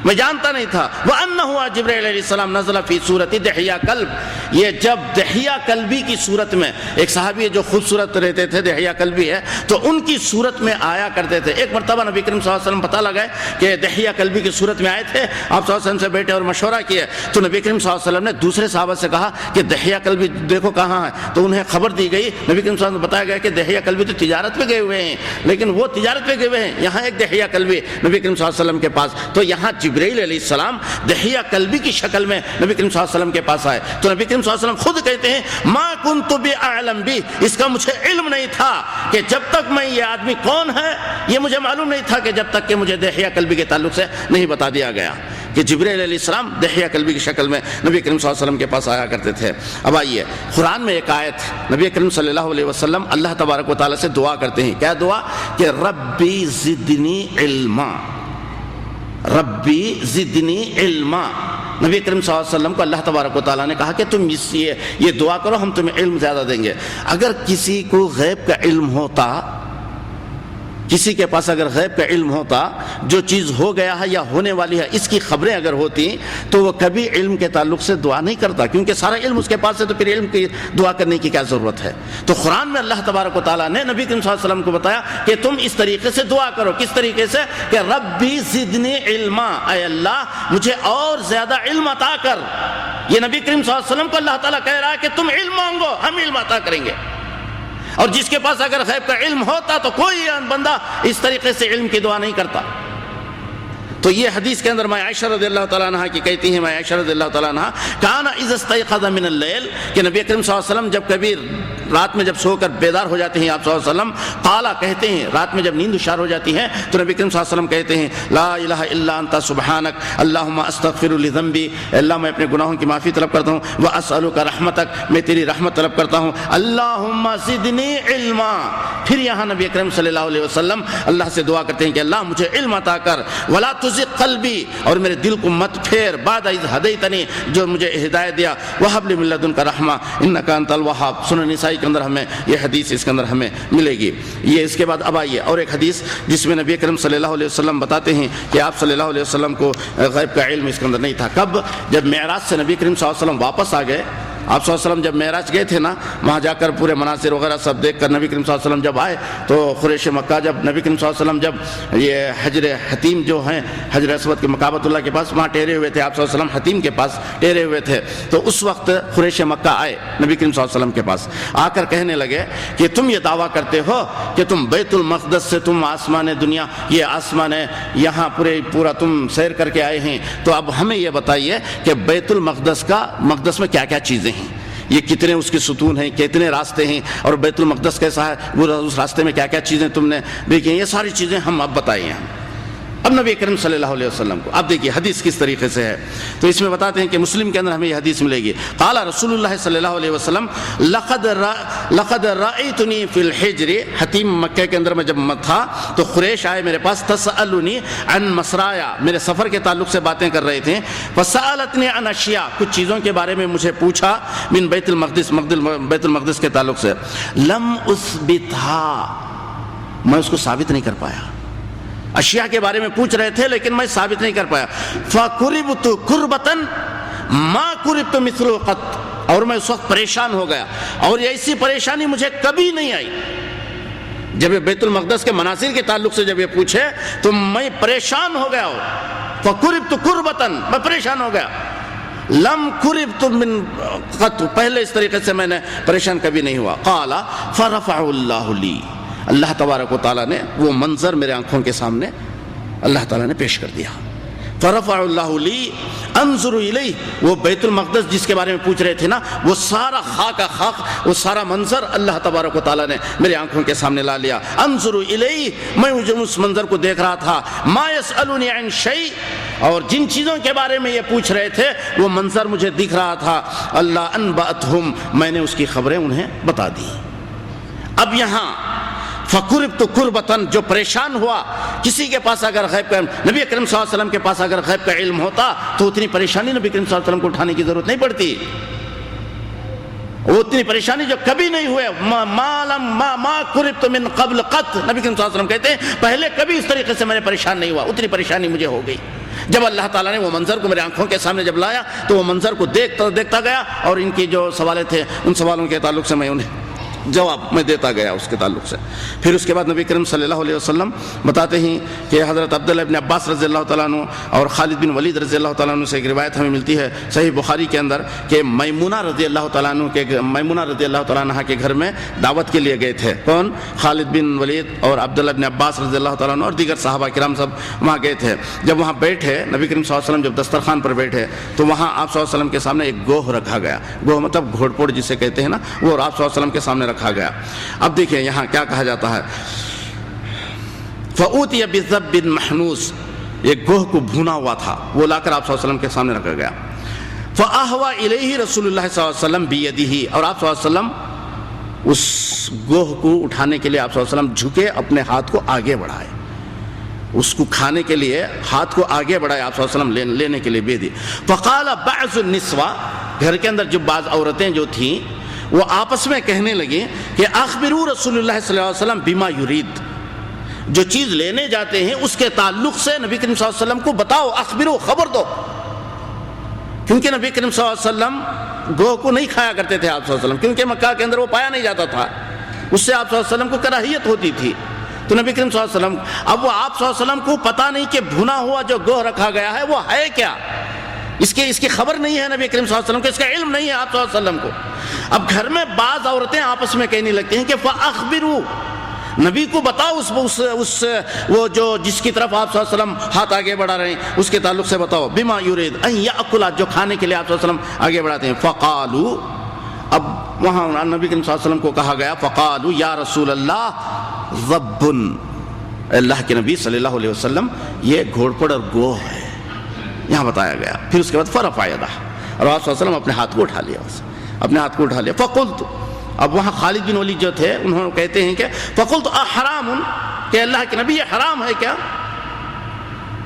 میں جانتا نہیں تھا۔ وَأَنَّهُ جبرائیل علیہ السلام نزل فی صورت دحیہ کلب، یہ جب دحیہ کلبی کی صورت میں، ایک صحابی ہے جو خوبصورت رہتے تھے، دحیہ کلبی ہے، تو ان کی صورت میں آیا کرتے تھے۔ ایک مرتبہ نبی کریم صلی اللہ علیہ وسلم پتہ لگائے کہ دحیہ کلبی کی صورت میں آئے تھے، آپ صلی اللہ علیہ وسلم سے بیٹھے اور مشورہ کیے، تو نبی کریم صلی اللہ علیہ وسلم نے دوسرے صحابہ سے کہا کہ دحیہ کلبی دیکھو کہاں ہے، تو انہیں خبر دی گئی، نبی کریم صلی اللہ علیہ وسلم بتایا گیا کہ دحیہ کلبی تو تجارت پہ گئے ہوئے ہیں، لیکن وہ تجارت پہ گئے ہوئے ہیں، یہاں ایک دحیہ کلبی نبی کریم صلی اللہ علیہ وسلم کے پاس، تو یہاں جبرائیل علیہ السلام دحیہ کلبی کی شکل میں نبی کریم صلی اللہ علیہ وسلم کے پاس آئے، تو نبی کریم صلی اللہ علیہ وسلم خود کہتے ہیں ما کنت باعلم بھی، اس کا مجھے علم نہیں تھا کہ جب تک میں یہ آدمی کون ہے یہ مجھے معلوم نہیں تھا کہ جب تک کہ مجھے دحیہ کلبی کے تعلق سے نہیں بتا دیا گیا کہ جبرائیل علیہ السلام دحیہ کلبی کی شکل میں نبی کریم صلی اللہ علیہ وسلم کے پاس آیا کرتے تھے۔ اب آئیے قرآن میں ایک آیت، نبی کریم صلی اللہ علیہ وسلم اللہ تبارک و تعالیٰ سے دعا کرتے ہیں، کیا دعا؟ کہ ربی زدنی علما، ربی زدنی علما، نبی کریم صلی اللہ علیہ وسلم کو اللہ تبارک و تعالیٰ نے کہا کہ تم یہ دعا کرو، ہم تمہیں علم زیادہ دیں گے۔ اگر کسی کو غیب کا علم ہوتا، کسی کے پاس اگر غیب کا علم ہوتا، جو چیز ہو گیا ہے یا ہونے والی ہے اس کی خبریں اگر ہوتی، تو وہ کبھی علم کے تعلق سے دعا نہیں کرتا، کیونکہ سارا علم اس کے پاس ہے، تو پھر علم کی دعا کرنے کی کیا ضرورت ہے؟ تو قرآن میں اللہ تبارک و تعالیٰ نے نبی کریم صلی اللہ علیہ وسلم کو بتایا کہ تم اس طریقے سے دعا کرو، کس طریقے سے؟ کہ ربی زدنی علما، اے اللہ مجھے اور زیادہ علم عطا کر۔ یہ نبی کریم صلی اللہ علیہ وسلم کو اللہ تعالیٰ کہہ رہا ہے کہ تم علم مانگو، ہم علم عطا کریں گے۔ اور جس کے پاس اگر غیب کا علم ہوتا تو کوئی بندہ اس طریقے سے علم کی دعا نہیں کرتا۔ تو یہ حدیث کے اندر میں عائشہ رضی اللہ تعالیٰ عنہ کی کہتی ہیں، میں عائشہ رضی اللہ تعالیٰ عنہ کان اذا استيقظ من اللیل، کہ نبی کریم صلی اللہ علیہ وسلم جب کبھی رات میں جب سو کر بیدار ہو جاتے ہیں آپ صلی اللہ علیہ وسلم، قالا کہتے ہیں، رات میں جب نیند ہشار ہو جاتی ہے تو نبی کریم صلی اللہ علیہ وسلم کہتے ہیں لا الہ الا انت سبحانک اللہم استغفر لذنبی، اللہ میں اپنے گناہوں کی معافی طلب کرتا ہوں، واسألک رحمتک، میں تیری رحمت طلب کرتا ہوں، اللہم زدنی علما۔ پھر یہاں نبی کریم صلی اللہ علیہ وسلم اللہ سے دعا کرتے ہیں کہ اللہ مجھے علم عطا کر، ولا تزغ قلبی، اور میرے دل کو مت پھیر، بعد اذ ہدیتنی، جو مجھے ہدایت دیا، وہب لی من لدنک رحمہ انک انت الوہاب۔ سنن نسائی کے اندر ہمیں یہ حدیث اس کے اندر ہمیں ملے گی۔ یہ اس کے بعد اب آئیے اور ایک حدیث جس میں نبی کریم صلی اللہ علیہ وسلم بتاتے ہیں کہ آپ صلی اللہ علیہ وسلم کو غیب کا علم اس کے اندر نہیں تھا۔ کب؟ جب معراج سے نبی کریم صلی اللہ علیہ وسلم واپس آ گئے، آپ صلی اللہ علیہ وسلم جب معراج گئے تھے نا، وہاں جا کر پورے مناظر وغیرہ سب دیکھ کر نبی کریم صلی اللہ علیہ وسلم جب آئے تو قریش مکہ، جب نبی کریم صلی اللہ علیہ وسلم جب یہ حجر حتیم جو ہیں، حجر اسود کے مکابۃ اللہ کے پاس وہاں ٹھہرے ہوئے تھے، آپ صلی اللہ علیہ وسلم حتیم کے پاس ٹھہرے ہوئے تھے، تو اس وقت قریش مکہ آئے نبی کریم صلی اللہ علیہ وسلم کے پاس، آ کر کہنے لگے کہ تم یہ دعویٰ کرتے ہو کہ تم بیت المقدس سے تم آسمان دنیا، یہ آسمان ہے یہاں پورا تم سیر کر کے آئے ہیں، تو اب ہمیں یہ بتائیے کہ بیت المقدس میں کیا کیا چیزیں ہیں، یہ کتنے اس کے ستون ہیں، کتنے راستے ہیں، اور بیت المقدس کیسا ہے، وہ اس راستے میں کیا کیا چیزیں تم نے دیکھی ہیں، یہ ساری چیزیں ہم اب بتائیے۔ اب نبی کریم صلی اللہ علیہ وسلم کو اب دیکھیے حدیث کس طریقے سے ہے، تو اس میں بتاتے ہیں کہ مسلم کے اندر ہمیں یہ حدیث ملے گی، قال رسول اللہ صلی اللہ علیہ وسلم لقد رأیتنی فی الحجر، حتیم مکہ کے اندر میں جب تھا تو قریش آئے میرے پاس، تسألنی عن مسرایا، میرے سفر کے تعلق سے باتیں کر رہے تھے، فسألتنی عن اشیاء، کچھ چیزوں کے بارے میں مجھے پوچھا، من بیت المقدس کے تعلق سے، لم اثبتها، میں اس کو ثابت نہیں کر پایا، اشیاء کے بارے میں پوچھ رہے تھے لیکن میں ثابت نہیں کر پایا، فَقُرِبْتُ قُرْبَةً مَا قُرِبْتُ مِثْلُ قَطْ، اور میں اس وقت پریشان ہو گیا، اور ایسی پریشانی مجھے کبھی نہیں آئی، جب یہ بیت المقدس کے مناظر کے تعلق سے جب یہ پوچھے تو میں پریشان ہو گیا ہوں، فَقُرِبْتُ قُرْبَةً، میں پریشان ہو گیا، لم قُرِبْتُ مِن قَطْ، پہلے اس طریقے سے میں نے پریشان کبھی نہیں ہوا، قال فَرَفَعُ اللَّهُ لِي، اللہ تبارک و تعالیٰ نے وہ منظر میرے آنکھوں کے سامنے اللہ تعالیٰ نے پیش کر دیا، فرفع اللہ لی انظر الیہ، وہ بیت المقدس جس کے بارے میں پوچھ رہے تھے نا، وہ سارا خاک خاک، وہ سارا منظر اللہ تبارک و تعالیٰ نے میرے آنکھوں کے سامنے لا لیا، انظر الیہ، میں اس منظر کو دیکھ رہا تھا، ما یسألنی عن شیء، اور جن چیزوں کے بارے میں یہ پوچھ رہے تھے وہ منظر مجھے دکھ رہا تھا، اللہ انبأتہم، میں نے اس کی خبریں انہیں بتا دی۔ اب یہاں فَقُرِبْتُ قُرْبَةً، جو پریشان ہوا، کسی کے پاس اگر غیب کا، نبی اکرم صلی اللہ علیہ وسلم کے پاس اگر غیب کا علم ہوتا تو اتنی پریشانی نبی اکرم صلی اللہ علیہ وسلم کو اٹھانے کی ضرورت نہیں پڑتی، وہ اتنی پریشانی جو کبھی نہیں ہوئے، ما قُرِبْتُ مِن قبل قط، نبی اکرم صلی اللہ علیہ وسلم کہتے ہیں پہلے کبھی اس طریقے سے میں نے پریشان نہیں ہوا، اتنی پریشانی مجھے ہو گئی، جب اللہ تعالیٰ نے وہ منظر کو میرے آنکھوں کے سامنے جب لایا تو وہ منظر کو دیکھتا گیا، اور ان کی جو سوالیں تھے ان سوالوں کے تعلق سے میں انہیں جواب میں دیتا گیا اس کے تعلق سے۔ پھر اس کے بعد نبی کریم صلی اللہ علیہ وسلم بتاتے ہیں کہ حضرت عبداللہ ابن عباس رضی اللہ تعالیٰ عنہ اور خالد بن ولید رضی اللہ تعالیٰ عنہ سے ایک روایت ہمیں ملتی ہے صحیح بخاری کے اندر کہ میمونہ رضی اللہ تعالیٰ عنہ کے گھر میں دعوت کے لیے گئے تھے، کون؟ خالد بن ولید اور عبداللہ ابن عباس رضی اللہ تعالیٰ عنہ اور دیگر صحابہ کرام سب وہاں گئے تھے۔ جب وہاں بیٹھے نبی کریم صلی اللہ علیہ وسلم جب دسترخوان پر بیٹھے تو وہاں آپ صلی اللہ علیہ وسلم کے سامنے ایک گوہ رکھا گیا، گوہ مطلب گھوڑ پوڑ جسے کہتے ہیں نا، وہ آپ صلی اللہ علیہ وسلم کے سامنے رکھا گیا۔ اب دیکھیں یہاں کیا کہا جاتا ہے، فَأُوتِيَ بِالذَّبٍّ مَحْنُوسٍ، ایک گوہ کو بھونا ہوا تھا، وہ لا کر آپ صلی اللہ علیہ وسلم کے سامنے رکھا گیا، فَأَهْوَى إِلَيْهِ رسول اللہ صلی اللہ علیہ وسلم بِيَدِهِ، اور آپ صلی اللہ علیہ وسلم اس گوہ کو اٹھانے کے لیے آپ صلی اللہ علیہ وسلم جھکے، اپنے ہاتھ کو آگے بڑھائے، اس کو کھانے کے لیے ہاتھ کو آگے بڑھائے آپ صلی اللہ علیہ وسلم لینے کے لیے بے دی، فَقَالَ بَعْضُ النِّسْوَةِ، گھر کے اندر جو بعض عورتیں جو تھیں وہ آپس میں کہنے لگے کہ اخبروا رسول اللہ صلی اللہ علیہ وسلم بما یرید، جو چیز لینے جاتے ہیں اس کے تعلق سے نبی کریم صلی اللہ علیہ وسلم کو بتاؤ، اخبروا، خبر دو، کیونکہ نبی کریم صلی اللہ علیہ وسلم گوہ کو نہیں کھایا کرتے تھے آپ صلی اللہ علیہ وسلم، کیونکہ مکہ کے اندر وہ پایا نہیں جاتا تھا، اس سے آپ صلی اللہ علیہ وسلم کو کراہیت ہوتی تھی، تو نبی کریم صلی اللہ علیہ وسلم اب وہ آپ صلی اللہ علیہ وسلم کو پتہ نہیں کہ بھنا ہوا جو گوہ رکھا گیا ہے وہ ہے کیا، اس کی خبر نہیں ہے نبی کریم صلی اللہ علیہ وسلم کو، اس کا علم نہیں ہے آپ صلی اللہ علیہ وسلم کو۔ اب گھر میں بعض عورتیں آپس میں کہنے لگتی ہیں کہ فَأَخْبِرُوا، نبی کو بتاؤ اس وہ جو جس کی طرف آپ صلی اللہ علیہ وسلم ہاتھ آگے بڑھا رہے ہیں اس کے تعلق سے بتاؤ، بِمَا يُرِيدُ أَن يَأْكُلَ، جو کھانے کے لیے آپ صلی اللہ علیہ وسلم آگے بڑھاتے ہیں، فَقَالُوا، اب وہاں نبی کریم صلی اللہ علیہ وسلم کو کہا گیا فَقَالُوا يَا رسول اللَّهِ ضَبٌّ، اللہ کے نبی صلی اللہ علیہ وسلم یہ گھوڑ پڑ اور گوہ ہے، یہاں بتایا گیا۔ پھر اس کے بعد فرفع یدہ، اور آپ صلی اللہ علیہ وسلم اپنے ہاتھ کو اٹھا لیا، اپنے ہاتھ کو اٹھا لیا، فقلت، اب وہاں خالد بن ولید جو تھے انہوں کہتے ہیں کہ فقلت احرام، کہ اللہ کے نبی یہ حرام ہے کیا؟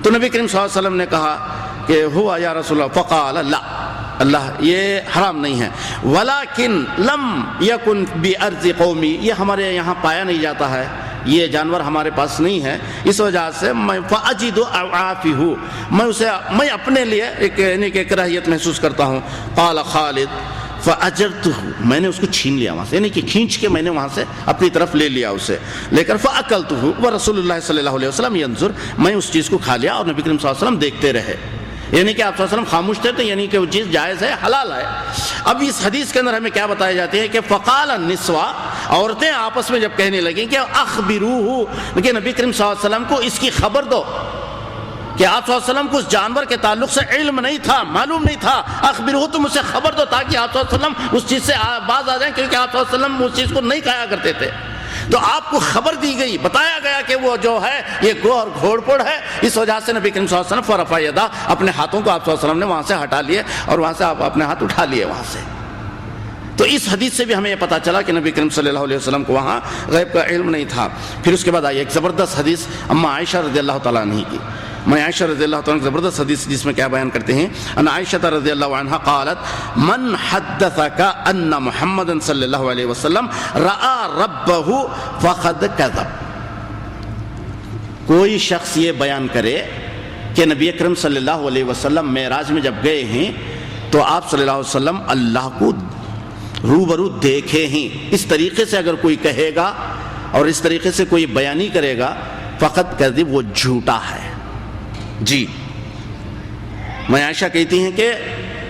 تو نبی کریم صلی اللہ علیہ وسلم نے کہا کہ ہوا یا رسول اللہ، فقال لا، اللہ یہ حرام نہیں ہے، ولیکن لم یکن بارض قومی، یہ ہمارے یہاں پایا نہیں جاتا ہے، یہ جانور ہمارے پاس نہیں ہے، اس وجہ سے میں فاجد اعافہ، میں اپنے لیے ایک کراہیت محسوس کرتا ہوں۔ قال خالد فاجرتہ، میں نے اس کو چھین لیا وہاں سے، یعنی کہ کھینچ کے میں نے وہاں سے اپنی طرف لے لیا اسے، لے کر فاکلتہ ورسول اللہ صلی اللہ علیہ وسلم ینظر، میں اس چیز کو کھا لیا اور نبی کریم صلی اللہ علیہ وسلم دیکھتے رہے، یعنی کہ آپ صلی اللہ علیہ وسلم خاموش تھے، تو یعنی کہ وہ چیز جائز ہے، حلال ہے۔ اب اس حدیث کے اندر ہمیں کیا بتایا جاتی ہے کہ فقال النسوہ، عورتیں آپس میں جب کہنے لگیں کہ اخبروہ، کہ نبی کریم صلی اللہ علیہ وسلم کو اس کی خبر دو، کہ آپ صلی اللہ علیہ وسلم کو اس جانور کے تعلق سے علم نہیں تھا، معلوم نہیں تھا، اخبروہ، تم اسے خبر دو تاکہ آپ صلی اللہ علیہ وسلم اس چیز سے باز آ جائیں، کیونکہ آپ صلی اللہ علیہ وسلم اس چیز کو نہیں کھایا کرتے تھے۔ تو آپ کو خبر دی گئی، بتایا گیا کہ وہ جو ہے یہ گروہ اور گھوڑ پھوڑ ہے، اس وجہ سے نبی کریم صلی اللہ علیہ وسلم فرفع یدا، اپنے ہاتھوں کو آپ صلی اللہ علیہ وسلم نے وہاں سے ہٹا لیے اور وہاں سے آپ اپنے ہاتھ اٹھا لیے وہاں سے۔ تو اس حدیث سے بھی ہمیں یہ پتہ چلا کہ نبی کریم صلی اللہ علیہ وسلم کو وہاں غیب کا علم نہیں تھا۔ پھر اس کے بعد آئی ایک زبردست حدیث اما عائشہ رضی اللہ تعالیٰ عنہ کی، میں عائشہ رضی اللہ تعالیٰ عنہ زبردست حدیث جس میں کیا بیان کرتے ہیں، ان عائشہ رضی اللہ عنہ قالت من حدثک ان محمد صلی اللہ علیہ وسلم رأى ربہ فقد کذب، کوئی شخص یہ بیان کرے کہ نبی اکرم صلی اللہ علیہ وسلم معراج میں جب گئے ہیں تو آپ صلی اللہ علیہ وسلم اللہ کو روبرو دیکھے ہیں، اس طریقے سے اگر کوئی کہے گا اور اس طریقے سے کوئی بیانی کرے گا فقط کذب، وہ جھوٹا ہے۔ جی میں عائشہ کہتی ہیں کہ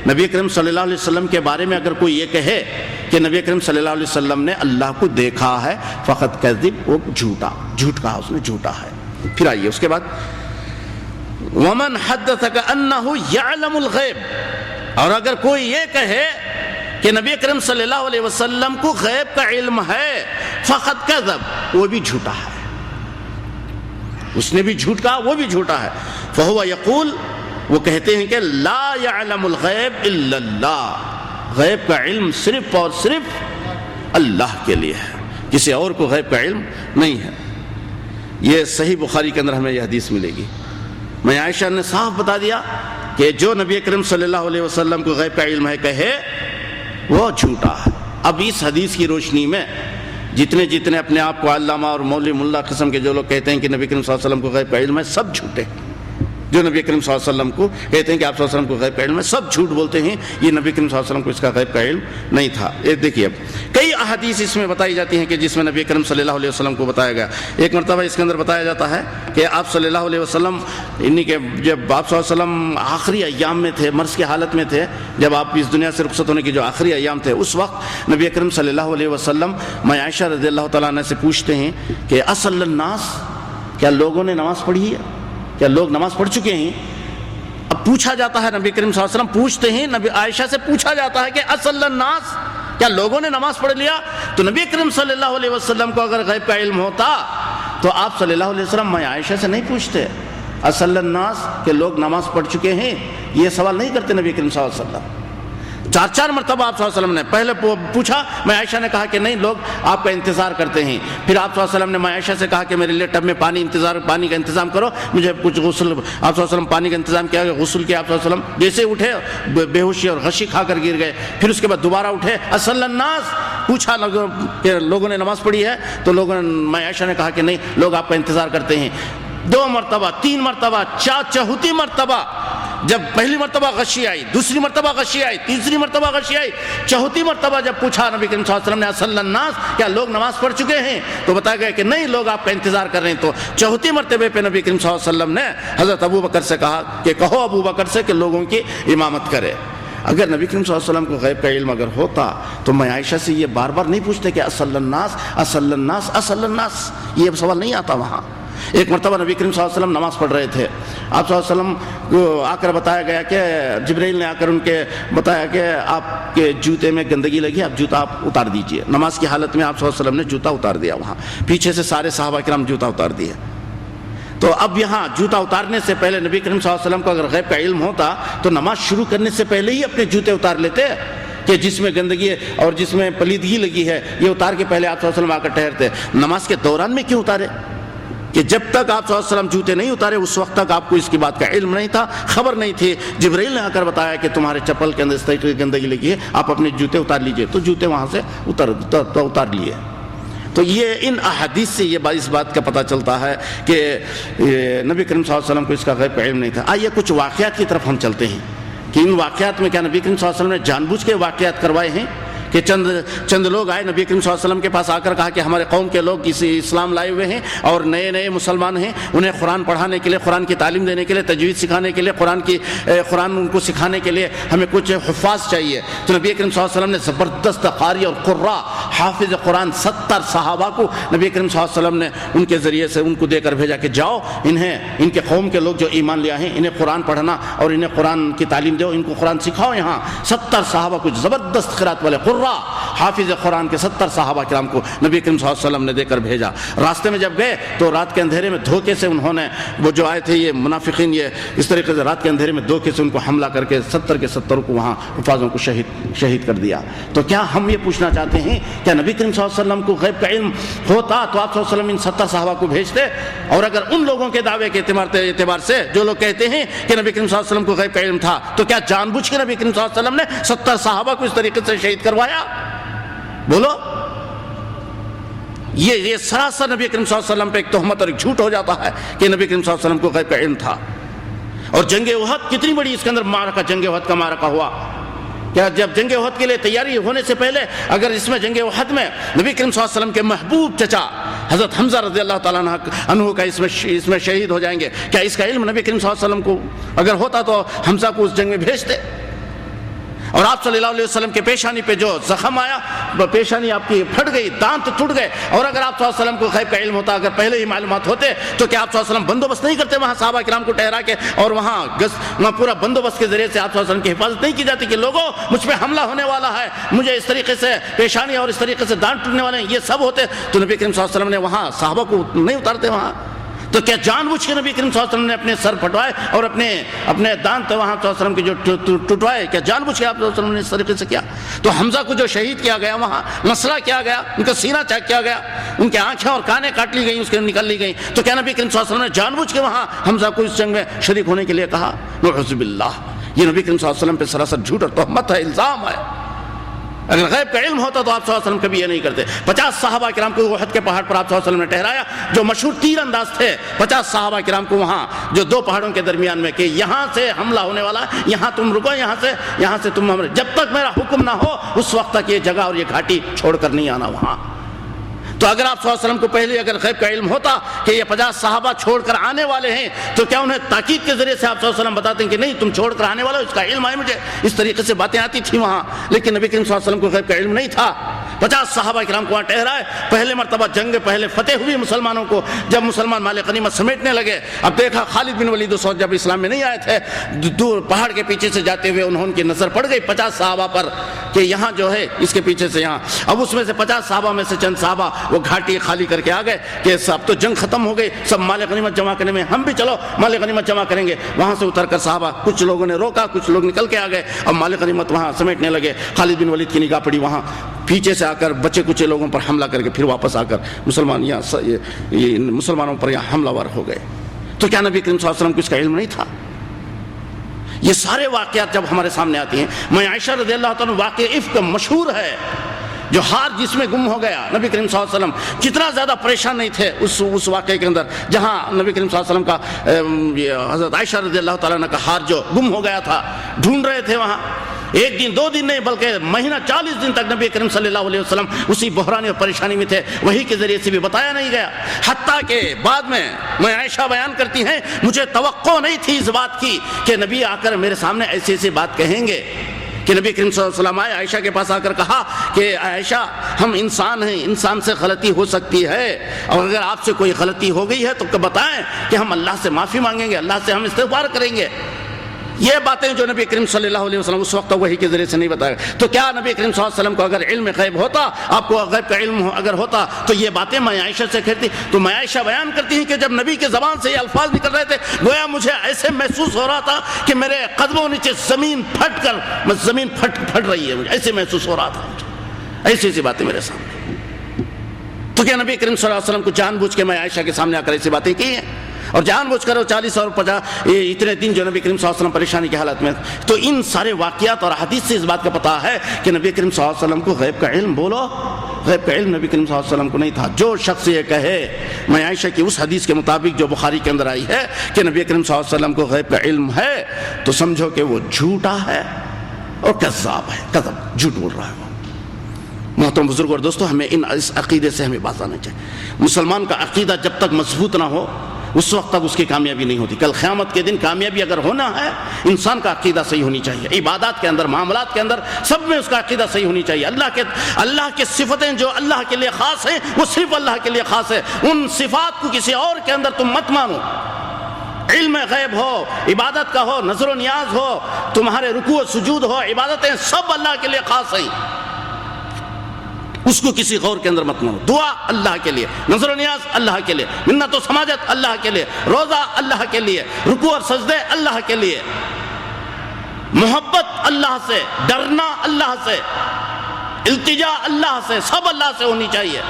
نبی اکرم صلی اللہ علیہ وسلم کے بارے میں اگر کوئی یہ کہے کہ نبی اکرم صلی اللہ علیہ وسلم نے اللہ کو دیکھا ہے فقط کذب، وہ جھوٹ کہا اس نے، جھوٹا ہے۔ پھر آئیے اس کے بعد ومن حدثک انہ یعلم الغیب، اور اگر کوئی یہ کہے کہ نبی اکرم صلی اللہ علیہ وسلم کو غیب کا علم ہے فقط کذب، وہ بھی جھوٹا ہے، اس نے بھی جھوٹ کہا، وہ بھی جھوٹا ہے۔ فہو یقول، وہ کہتے ہیں کہ لا یعلم الغیب الا اللہ، غیب کا علم صرف اور صرف اللہ کے لیے ہے، کسی اور کو غیب کا علم نہیں ہے۔ یہ صحیح بخاری کے اندر ہمیں یہ حدیث ملے گی۔ میں عائشہ نے صاف بتا دیا کہ جو نبی اکرم صلی اللہ علیہ وسلم کو غیب کا علم ہے کہے وہ جھوٹا ہے۔ اب اس حدیث کی روشنی میں جتنے اپنے آپ کو علامہ اور مولوی ملا قسم کے جو لوگ کہتے ہیں کہ نبی کریم صلی اللہ علیہ وسلم کو غیب کا علم ہے، سب جھوٹے۔ جو نبی کریم صلی اللہ علیہ وسلم کو کہتے ہیں کہ آپ صلی اللہ علیہ وسلم کو غیب کا علم ہے، سب جھوٹ بولتے ہیں، یہ نبی کریم صلی اللہ علیہ وسلم کو اس کا غیب کا علم نہیں تھا۔ یہ دیکھیے اب کئی احادیث اس میں بتائی جاتی ہیں کہ جس میں نبی کریم صلی اللہ علیہ وسلم کو بتایا گیا۔ ایک مرتبہ اس کے اندر بتایا جاتا ہے کہ آپ صلی اللہ علیہ وسلم انہی کے جب آپ صلی اللہ علیہ وسلم آخری ایام میں تھے، مرض کی حالت میں تھے، جب آپ اس دنیا سے رخصت ہونے کے جو آخری ایام تھے، اس وقت نبی کریم صلی اللہ علیہ وسلم میں عائشہ رضی اللہ تعالیٰ عنہ سے پوچھتے ہیں کہ اصل الناس، کیا لوگوں نے نماز پڑھی ہے، کیا لوگ نماز پڑھ چکے ہیں؟ اب پوچھا جاتا ہے، نبی کریم صلی اللہ علیہ وسلم پوچھتے ہیں، نبی عائشہ سے پوچھا جاتا ہے کہ اصل الناس، کیا لوگوں نے نماز پڑھ لیا؟ تو نبی کریم صلی اللہ علیہ وسلم کو اگر غیب کا علم ہوتا تو آپ صلی اللہ علیہ وسلم میں عائشہ سے نہیں پوچھتے اصل الناس کہ لوگ نماز پڑھ چکے ہیں، یہ سوال نہیں کرتے نبی کریم صلی اللہ علیہ وسلم۔ چار مرتبہ آپ صلی اللہ علیہ وسلم نے پہلے پوچھا، میں عائشہ نے کہا کہ نہیں، لوگ آپ کا انتظار کرتے ہیں۔ پھر آپ صلی اللہ علیہ وسلم نے میں عائشہ سے کہا کہ میرے لیے ٹب میں پانی کا انتظام کرو، مجھے کچھ غسل۔ آپ صلی اللہ علیہ وسلم پانی کا انتظام کیا، غسل کیا۔ آپ صلی اللہ علیہ وسلم جیسے اٹھے بے ہوشی اور غشی کھا کر گر گئے۔ پھر اس کے بعد دوبارہ اٹھے، اصل الناس پوچھا کہ لوگوں نے نماز پڑھی ہے، تو میں عائشہ نے کہا کہ نہیں، لوگ آپ کا انتظار کرتے ہیں۔ 2 مرتبہ، 3 مرتبہ، چوتھی مرتبہ جب پہلی مرتبہ غشی آئی، دوسری مرتبہ غشی آئی، تیسری مرتبہ غشی آئی، چوتھی مرتبہ جب پوچھا نبی کریم صلی اللہ علیہ وسلم نے اصل الناس، کیا لوگ نماز پڑھ چکے ہیں؟ تو بتایا گیا کہ نہیں، لوگ آپ کا انتظار کر رہے ہیں۔ تو چوتھی مرتبہ پہ نبی کریم صلی اللہ علیہ وسلم نے حضرت ابو بکر سے کہا کہ کہو ابو بکر سے کہ لوگوں کی امامت کرے۔ اگر نبی کریم صلی اللہ علیہ وسلم کو غیب کا علم اگر ہوتا تو میں عائشہ سے یہ بار بار نہیں پوچھتے کہ اصل الناس، اصل الناس، اصل الناس، یہ سوال نہیں آتا وہاں۔ ایک مرتبہ نبی کریم صلی اللہ علیہ وسلم نماز پڑھ رہے تھے، آپ صلی اللہ علیہ وسلم کو آ کر بتایا گیا کہ جبرائیل نے آ کر ان کے بتایا کہ آپ کے جوتے میں گندگی لگی، آپ جوتا اتار دیجئے۔ نماز کی حالت میں آپ صلی اللہ علیہ وسلم نے جوتا اتار دیا، وہاں پیچھے سے سارے صحابہ کرام جوتا اتار دیے۔ تو اب یہاں جوتا اتارنے سے پہلے نبی کریم صلی اللہ علیہ وسلم کو اگر غیب کا علم ہوتا تو نماز شروع کرنے سے پہلے ہی اپنے جوتے اتار لیتے کہ جس میں گندگی ہے اور جس میں پلیدگی لگی ہے یہ اتار کے پہلے آپ صلی اللہ علیہ وسلم آ کر ٹھہرتے۔ نماز کے دوران میں کیوں اتارے؟ کہ جب تک آپ صلی اللہ علیہ وسلم جوتے نہیں اتارے اس وقت تک آپ کو اس کی بات کا علم نہیں تھا، خبر نہیں تھی۔ جبرائیل نے آ کر بتایا کہ تمہارے چپل کے اندر اس طرح کی گندگی لگی ہے، آپ اپنے جوتے اتار لیجئے، تو جوتے وہاں سے اتار لیے۔ تو یہ ان احادیث سے یہ اس بات کا پتہ چلتا ہے کہ نبی کریم صلی اللہ علیہ وسلم کو اس کا غیب کا علم نہیں تھا۔ آئیے کچھ واقعات کی طرف ہم چلتے ہیں کہ ان واقعات میں کیا نبی کریم صلی اللہ علیہ وسلم نے جان بوجھ کے واقعات کروائے ہیں کہ چند لوگ آئے نبی کریم صلی اللہ علیہ وسلم کے پاس آ کر کہا کہ ہمارے قوم کے لوگ اسلام لائے ہوئے ہیں اور نئے مسلمان ہیں، انہیں قرآن پڑھانے کے لیے، قرآن کی تعلیم دینے کے لیے، تجوید سکھانے کے لیے، قرآن ان کو سکھانے کے لیے ہمیں کچھ حفاظ چاہیے۔ تو نبی کریم صلی اللہ علیہ وسلم نے زبردست قاری اور قراء حافظ قرآن 70 صحابہ کو نبی کریم صلی اللہ علیہ وسلم نے ان کے ذریعے سے ان کو دے کر بھیجا کہ جاؤ ان کے قوم کے لوگ جو ایمان لیا ہیں انہیں قرآن پڑھنا اور انہیں قرآن کی تعلیم دو، ان کو قرآن سکھاؤ۔ یہاں 70 صحابہ کچھ زبردست قرات والے قراء حافظ قرآن کے 70 صحابہ کرام کو نبی کریم صلی اللہ علیہ وسلم نے دے کر بھیجا۔ راستے میں جب گئے تو رات کے اندھیرے میں دھوکے سے انہوں نے وہ جو آئے تھے یہ منافقین، یہ اس طریقے سے رات کے اندھیرے میں دھوکے سے ان کو حملہ کر کے 70 کے 70 کو وہاں حفاظوں کو شہید کر دیا۔ تو کیا ہم یہ پوچھنا چاہتے ہیں کیا نبی کریم صلی اللہ علیہ وسلم کو غیب کا علم ہوتا تو آپ صلی اللہ علیہ وسلم ان 70 صحابہ کو بھیجتے؟ اور اگر ان لوگوں کے دعوے کے اعتبار سے جو لوگ کہتے ہیں کہ نبی کریم صلی اللہ علیہ وسلم کو غیب کا علم تھا، تو کیا جان بوجھ کے نبی کریم صلی اللہ علیہ وسلم نے 70 صحابہ کو اس طریقے سے شہید کروایا؟ بولو، یہ سراسر نبی کریم صلی اللہ علیہ وسلم پہ ایک تہمت اور ایک جھوٹ ہو جاتا ہے کہ نبی کریم صلی اللہ علیہ وسلم کو غیب کا علم تھا۔ اور جنگ احد کتنی بڑی اس کے اندر معرکہ، جنگ احد کا معرکہ ہوا۔ کیا جب جنگ احد کے لیے تیاری ہونے سے پہلے اگر اس میں جنگ احد میں نبی کریم صلی اللہ علیہ وسلم کے محبوب چچا حضرت حمزہ رضی اللہ تعالیٰ عنہ کا اس میں شہید ہو جائیں گے، کیا اس کا علم نبی کریم صلی اللہ علیہ وسلم کو اگر ہوتا تو حمزہ کو اس جنگ میں بھیجتے؟ اور آپ صلی اللہ علیہ وسلم کے پیشانی پہ جو زخم آیا، پیشانی آپ کی پھٹ گئی، دانت ٹوٹ گئے، اور اگر آپ صلی اللہ علیہ وسلم کو غیب کا علم ہوتا، اگر پہلے ہی معلومات ہوتے تو کیا آپ صلی اللہ علیہ وسلم بندوبست نہیں کرتے وہاں صحابہ کرام کو ٹھہرا کے، اور وہاں پورا بندوبست کے ذریعے سے آپ صلی اللہ علیہ وسلم کی حفاظت نہیں کی جاتی کہ لوگوں مجھ پہ حملہ ہونے والا ہے، مجھے اس طریقے سے پیشانی اور اس طریقے سے دانت ٹوٹنے والے ہیں، یہ سب ہوتے تو نبی کریم صلی اللہ علیہ وسلم نے وہاں صحابہ کو نہیں اتارتے وہاں؟ تو کیا جان بوجھ کے نبی کریم صلی اللہ علیہ وسلم نے اپنے سر پھٹوائے اور اپنے دانت وہاں صلی اللہ علیہ وسلم کے جو ٹوٹوائے، کیا جان بوجھ کے آپ صلی اللہ علیہ وسلم نے اس طریقے سے کیا؟ تو حمزہ کو جو شہید کیا گیا وہاں مسئلہ کیا گیا، ان کا سینہ چاک کیا گیا، ان کی آنکھیں اور کانیں کاٹ لی گئیں، اس کے نکل لی گئیں، تو کیا نبی کریم صلی اللہ علیہ وسلم نے جان بوجھ کے وہاں حمزہ کو اس جنگ میں شریک ہونے کے لیے کہا؟ نعوذ باللہ، یہ نبی کریم صلی اللہ علیہ وسلم پہ سراسر جھوٹ اور تہمت ہے، الزام ہے۔ اگر غیب کا علم ہوتا تو آپ صلی اللہ علیہ وسلم کبھی یہ نہیں کرتے۔ 50 صحابہ کرام کو احد کے پہاڑ پر آپ صلی اللہ علیہ وسلم نے ٹھہرایا، جو مشہور تیر انداز تھے، 50 صحابہ کرام کو وہاں جو دو پہاڑوں کے درمیان میں کہ یہاں سے حملہ ہونے والا، یہاں تم رکو، یہاں سے تم ہمارے، جب تک میرا حکم نہ ہو اس وقت تک یہ جگہ اور یہ گھاٹی چھوڑ کر نہیں آنا وہاں۔ تو اگر آپ صلی اللہ علیہ وسلم کو پہلے اگر غیب کا علم ہوتا کہ یہ 50 صحابہ چھوڑ کر آنے والے ہیں، تو کیا انہیں تاکید کے ذریعے سے آپ صلی اللہ علیہ وسلم بتاتے ہیں کہ نہیں تم چھوڑ کر آنے والے ہو، اس کا علم ہے مجھے، اس طریقے سے باتیں آتی تھی وہاں؟ لیکن نبی کریم صلی اللہ علیہ وسلم کو غیب کا علم نہیں تھا۔ 50 صحابہ کرام کو وہاں ٹھہرائے، پہلے مرتبہ جنگ پہلے فتح ہوئی مسلمانوں کو، جب مسلمان مال غنیمت سمیٹنے لگے، اب دیکھا خالد بن ولید اس وقت جب اسلام میں نہیں آئے تھے، دور پہاڑ کے پیچھے سے جاتے ہوئے انہوں کی نظر پڑ گئی 50 صحابہ پر کہ یہاں جو ہے اس کے پیچھے سے یہاں، اب اس میں سے 50 صحابہ میں سے چند صحابہ وہ گھاٹی خالی کر کے آ گئے کہ اب تو جنگ ختم ہو گئی، سب مال غنیمت جمع کرنے میں، ہم بھی چلو مال غنیمت جمع کریں گے۔ وہاں سے اتر کر صحابہ کچھ لوگوں نے روکا، کچھ لوگ نکل کے آ گئے، اب مال غنیمت وہاں سمیٹنے لگے۔ خالد بن ولید کی نگاہ پڑی وہاں، پیچھے سے آ کر بچے کچے لوگوں پر حملہ کر کے پھر واپس آ کر مسلمانوں پر یہاں حملہ ور ہو گئے۔ تو کیا نبی کریم صلی اللہ علیہ وسلم کو اس کا علم نہیں تھا؟ یہ سارے واقعات جب ہمارے سامنے آتی ہیں، میں عائشہ رضی اللہ تعالیٰ واقع افک مشہور ہے، جو ہار جس میں گم ہو گیا، نبی کریم صلی اللہ علیہ وسلم کتنا زیادہ پریشان نہیں تھے اس واقعے کے اندر، جہاں نبی کریم صلی اللہ علیہ وسلم کا حضرت عائشہ رضی اللہ تعالیٰ عنہ کا ہار جو گم ہو گیا تھا، ڈھونڈ رہے تھے وہاں، ایک دن دو دن نہیں بلکہ مہینہ 40 دن تک نبی کریم صلی اللہ علیہ وسلم اسی بحران اور پریشانی میں تھے، وہی کے ذریعے سے بھی بتایا نہیں گیا، حتیٰ کہ بعد میں عائشہ بیان کرتی ہیں مجھے توقع نہیں تھی اس بات کی کہ نبی آ کر میرے سامنے ایسی ایسی بات کہیں گے، کہ نبی کریم صلی اللہ علیہ وسلم آئے عائشہ کے پاس آ کر کہا کہ عائشہ ہم انسان ہیں، انسان سے غلطی ہو سکتی ہے، اور اگر آپ سے کوئی غلطی ہو گئی ہے تو بتائیں کہ ہم اللہ سے معافی مانگیں گے، اللہ سے ہم استغفار کریں گے۔ یہ باتیں جو نبی کریم صلی اللہ علیہ وسلم اس وقت وحی کے ذریعے سے نہیں بتایا، تو کیا نبی کریم صلی اللہ علیہ وسلم کو اگر علم غیب ہوتا، آپ کو غیب کا علم اگر ہوتا تو یہ باتیں میں عائشہ سے کہتی؟ تو میں عائشہ بیان کرتی ہیں کہ جب نبی کے زبان سے یہ الفاظ نکل رہے تھے، گویا مجھے ایسے محسوس ہو رہا تھا کہ میرے قدموں نیچے زمین پھٹ رہی ہے، مجھے ایسے محسوس ہو رہا تھا، ایسی ایسی باتیں میرے سامنے۔ تو کیا نبی کریم صلی اللہ علیہ وسلم کو جان بوجھ کے میں عائشہ کے سامنے آ کر ایسی باتیں کی ہیں؟ اور جان بوجھ کر 40 اور 50 اتنے دن جو نبی کریم صلی اللہ علیہ وسلم پریشانی کی حالت میں، تو ان سارے واقعات اور حدیث سے اس بات کا پتہ ہے کہ نبی کریم صلی اللہ علیہ وسلم کو غیب کا علم، بولو غیب کا علم نبی کریم صلی اللہ علیہ وسلم کو نہیں تھا۔ جو شخص یہ کہے میں عائشہ کی اس حدیث کے مطابق جو بخاری کے اندر آئی ہے کہ نبی کریم صلی اللہ علیہ وسلم کو غیب کا علم ہے، تو سمجھو کہ وہ جھوٹا ہے اور کذاب ہے، کذب، جھوٹ بول رہا ہے وہ۔ محترم بزرگ اور دوستو، ہمیں اس عقیدے سے ہمیں باز آنا چاہیے۔ مسلمان کا عقیدہ جب تک مضبوط نہ ہو اس وقت تک اس کی کامیابی نہیں ہوتی۔ کل قیامت کے دن کامیابی اگر ہونا ہے، انسان کا عقیدہ صحیح ہونی چاہیے، عبادات کے اندر، معاملات کے اندر، سب میں اس کا عقیدہ صحیح ہونی چاہیے۔ اللہ کے صفتیں جو اللہ کے لیے خاص ہیں وہ صرف اللہ کے لیے خاص ہے، ان صفات کو کسی اور کے اندر تم مت مانو۔ علم غیب ہو، عبادت کا ہو، نظر و نیاز ہو، تمہارے رکوع و سجود ہو، عبادتیں سب اللہ کے لیے خاص ہیں۔ اس کو کسی غور کے اندر مت مانو. دعا اللہ کے لیے، نظر و نیاز اللہ کے لیے، منت و سماجت اللہ کے لیے، روزہ اللہ کے لیے، رکوع اور سجدے اللہ کے لیے، محبت اللہ سے، ڈرنا اللہ سے، التجا اللہ سے، سب اللہ سے ہونی چاہیے.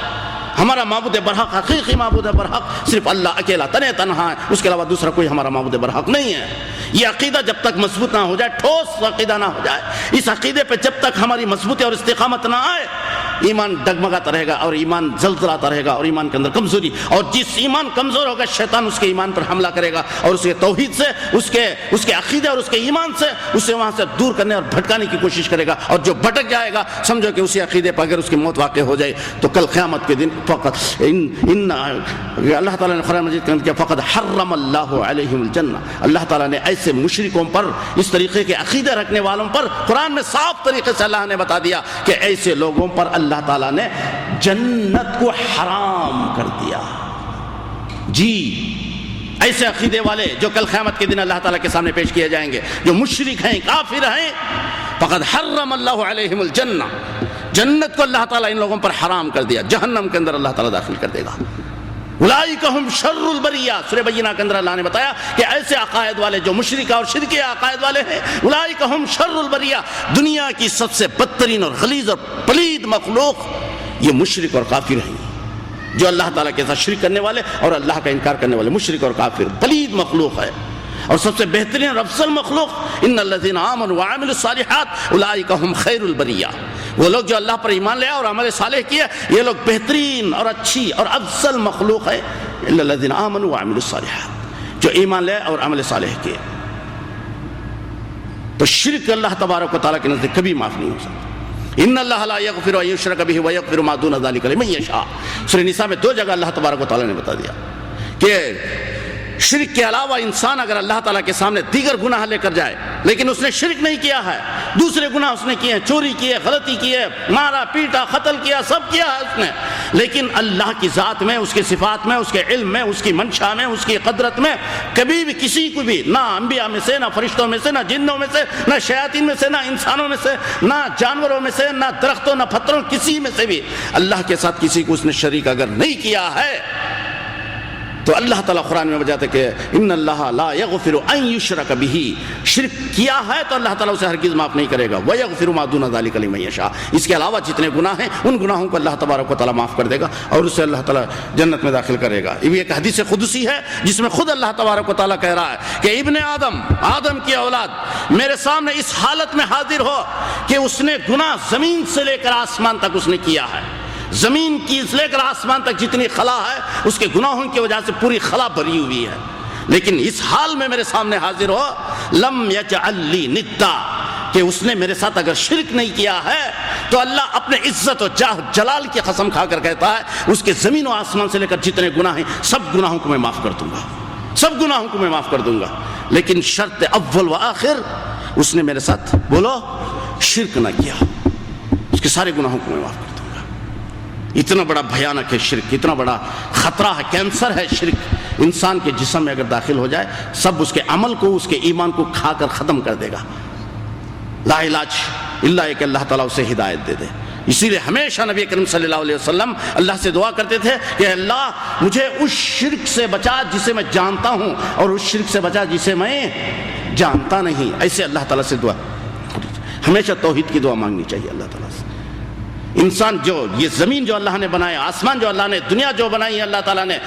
ہمارا معبود برحق، حقیقی معبود برحق صرف اللہ اکیلا تنہا ہے، اس کے علاوہ دوسرا کوئی ہمارا معبود برحق نہیں ہے. یہ عقیدہ جب تک مضبوط نہ ہو جائے، ٹھوس عقیدہ نہ ہو جائے، اس عقیدے پہ جب تک ہماری مضبوطی اور استقامت نہ آئے، ایمان ڈگمگاتا رہے گا اور ایمان زلزلاتا رہے گا اور ایمان کے اندر کمزوری، اور جس ایمان کمزور ہوگا شیطان اس کے ایمان پر حملہ کرے گا اور اس کے توحید سے، اس کے عقیدے اور اس کے ایمان سے اسے وہاں سے دور کرنے اور بھٹکانے کی کوشش کرے گا. اور جو بھٹک جائے گا سمجھو کہ اسی عقیدے پر اگر اس کی موت واقع ہو جائے تو کل قیامت کے دن فقط اللہ تعالیٰ نے قرآن مجید کے اندر فقط حرم اللہ علیہم الجنہ، اللہ تعالیٰ نے ایسے مشرکوں پر، اس طریقے کے عقیدے رکھنے والوں پر قرآن میں صاف طریقے سے اللہ نے بتا دیا کہ ایسے لوگوں پر اللہ تعالیٰ نے جنت کو حرام کر دیا. جی ایسے عقیدے والے جو کل قیامت کے دن اللہ تعالیٰ کے سامنے پیش کیے جائیں گے، جو مشرک ہیں، کافر ہیں، فقد حرم اللہ علیہم الجنہ، جنت کو اللہ تعالیٰ ان لوگوں پر حرام کر دیا، جہنم کے اندر اللہ تعالیٰ داخل کر دے گا. اولئک ہم شر البریہ، سورہ بینہ کے اندر اللہ نے بتایا کہ ایسے عقائد والے جو مشرکہ اور شرکی عقائد والے ہیں، اولئک ہم شر البریہ، دنیا کی سب سے بدترین اور غلیظ اور پلید مخلوق یہ مشرک اور کافر ہیں. جو اللہ تعالیٰ کے ساتھ شرک کرنے والے اور اللہ کا انکار کرنے والے مشرک اور کافر پلید مخلوق ہے. اور سب سے بہترین اور افضل مخلوق ان الذین آمنوا وعملوا الصالحات اولئک هم خیر البریہ، وہ لوگ جو اللہ پر ایمان لے اور عمل صالح کیے، یہ لوگ بہترین اور اچھی اور افضل مخلوق ہے. ان الذین آمنوا وعملوا الصالحات، جو ایمان لے اور عمل صالح کیے. تو شرک اللہ تبارک و تعالیٰ کے نزدیک کبھی معاف نہیں ہو سکتا. ان اللہ لا یغفر ان یشرک بہ ویغفر ما دون ذلک لمن یشاء، سورہ نساء میں 2 جگہ اللہ تبارک و تعالیٰ نے بتا دیا کہ شرک کے علاوہ انسان اگر اللہ تعالیٰ کے سامنے دیگر گناہ لے کر جائے لیکن اس نے شرک نہیں کیا ہے، دوسرے گناہ اس نے کیے ہیں، چوری کی ہے، غلطی کی ہے، مارا پیٹا قتل کیا، سب کیا ہے اس نے، لیکن اللہ کی ذات میں، اس کی صفات میں، اس کے علم میں، اس کی منشا میں، اس کی قدرت میں کبھی بھی کسی کو بھی، نہ انبیاء میں سے، نہ فرشتوں میں سے، نہ جنوں میں سے، نہ شیاطین میں سے، نہ انسانوں میں سے، نہ جانوروں میں سے، نہ درختوں نہ پتھروں، کسی میں سے بھی اللہ کے ساتھ کسی کو اس نے شریک اگر نہیں کیا ہے تو اللہ تعالیٰ قرآن میں بتاتا ہے کہ ان اللہ لا یغفر ان یشرک بہ، شرک کیا ہے تو اللہ تعالیٰ اسے ہرگز معاف نہیں کرے گا. ویغفر ما دون ذلک لمن یشاء، اس کے علاوہ جتنے گناہ ہیں ان گناہوں کو اللہ تبارک و تعالیٰ معاف کر دے گا اور اسے اللہ تعالیٰ جنت میں داخل کرے گا. یہ ایک حدیث قدسی ہے جس میں خود اللہ تبارک و تعالیٰ کہہ رہا ہے کہ ابن آدم کی اولاد میرے سامنے اس حالت میں حاضر ہو کہ اس نے گناہ زمین سے لے کر آسمان تک اس نے کیا ہے، زمین کی سے لے کر آسمان تک جتنی خلا ہے اس کے گناہوں کی وجہ سے پوری خلا بھری ہوئی ہے، لیکن اس حال میں میرے سامنے حاضر ہو لم یجعل لی ندا، کہ اس نے میرے ساتھ اگر شرک نہیں کیا ہے تو اللہ اپنے عزت و جاہ جلال کی قسم کھا کر کہتا ہے اس کے زمین و آسمان سے لے کر جتنے گناہ ہیں سب گناہوں کو میں معاف کر دوں گا، سب گناہوں کو میں معاف کر دوں گا، لیکن شرط اول و آخر اس نے میرے ساتھ بولو شرک نہ کیا، اس کے سارے گناہوں کو میں معاف کر دوں گا. اتنا بڑا بھیانک ہے شرک، اتنا بڑا خطرہ ہے، کینسر ہے شرک. انسان کے جسم میں اگر داخل ہو جائے سب اس کے عمل کو، اس کے ایمان کو کھا کر ختم کر دے گا. لا علاج الا کہ اللہ تعالیٰ اسے ہدایت دے دے. اسی لیے ہمیشہ نبی کریم صلی اللہ علیہ وسلم اللہ سے دعا کرتے تھے کہ اللہ مجھے اس شرک سے بچا جسے میں جانتا ہوں اور اس شرک سے بچا جسے میں جانتا نہیں. ایسے اللہ تعالیٰ سے دعا، ہمیشہ توحید کی دعا مانگنی چاہیے اللہ تعالیٰ سے. انسان جو یہ زمین جو اللہ نے بنایا، آسمان جو اللہ نے، دنیا جو بنائی ہے اللہ تعالیٰ نے،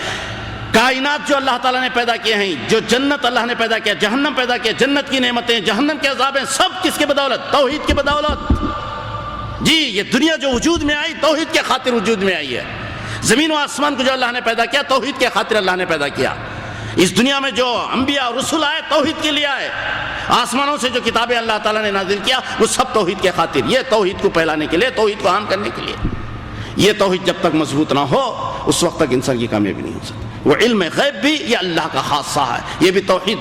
کائنات جو اللہ تعالیٰ نے پیدا کیے ہیں، جو جنت اللہ نے پیدا کیا، جہنم پیدا کیا، جنت کی نعمتیں، جہنم کے عذابیں، سب کس کے بدولت؟ توحید کے بدولت. جی یہ دنیا جو وجود میں آئی توحید کے خاطر وجود میں آئی ہے. زمین و آسمان کو جو اللہ نے پیدا کیا توحید کے خاطر اللہ نے پیدا کیا. اس دنیا میں جو انبیاء اور رسول آئے توحید کے لیے آئے. آسمانوں سے جو کتابیں اللہ تعالیٰ نے نازل کیا وہ سب توحید کے خاطر، یہ توحید کو پھیلانے کے لیے، توحید کو عام کرنے کے لیے. یہ توحید جب تک مضبوط نہ ہو اس وقت تک انسان کی کامیابی نہیں ہو سکتی. وہ علم غیب بھی یہ اللہ کا خاصہ ہے، یہ بھی توحید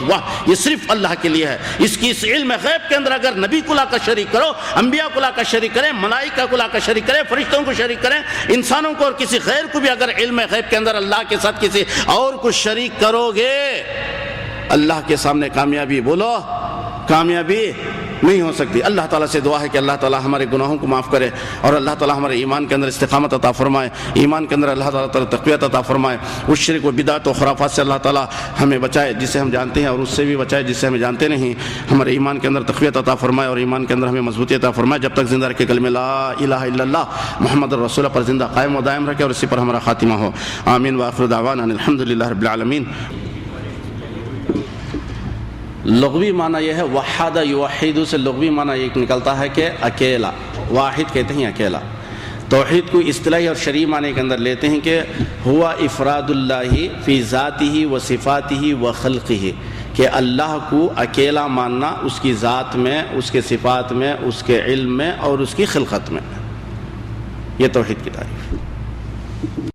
یہ صرف اللہ کے لیے ہے. اس علم غیب کے اندر اگر نبی کو لا کر شریک کرو، انبیاء کو لا کر شریک کریں، ملائکہ کو لا کر شریک کریں، فرشتوں کو شریک کریں، انسانوں کو اور کسی غیر کو بھی اگر علم غیب کے اندر اللہ کے ساتھ کسی اور کو شریک کرو گے، اللہ کے سامنے کامیابی، بولو کامیابی نہیں ہو سکتی۔ اللہ تعالیٰ سے دعا ہے کہ اللہ تعالیٰ ہمارے گناہوں کو معاف کرے اور اللہ تعالیٰ ہمارے ایمان کے اندر استقامت عطا فرمائے، ایمان کے اندر اللہ تعالیٰ تقویت عطا فرمائے، اس شرک و بدعت و خرافات سے اللہ تعالیٰ ہمیں بچائے جسے ہم جانتے ہیں، اور اس سے بھی بچائے جس سے ہمیں جانتے نہیں۔ ہمارے ایمان کے اندر تقویت عطا فرمائے اور ایمان کے اندر ہمیں مضبوطی عطا فرمائے، جب تک زندہ رکھے کلمہ لا الہ الا اللہ محمد الرسول پر زندہ قائم و دائم رکھے اور اسی پر ہمارا خاتمہ ہو۔ آمین وآخر دعوانا الحمدللہ رب العالمین۔ لغوی معنی یہ ہے وحد یوحد، سے لغوی معنی یہ نکلتا ہے کہ اکیلا، واحد کہتے ہیں اکیلا۔ توحید کو اصطلاحی اور شرعی معنی کے اندر لیتے ہیں کہ ہوا افراد اللہ فی ذاتہ و صفاتہ و خلقہ، کہ اللہ کو اکیلا ماننا اس کی ذات میں، اس کے صفات میں، اس کے علم میں اور اس کی خلقت میں۔ یہ توحید کی تعریف۔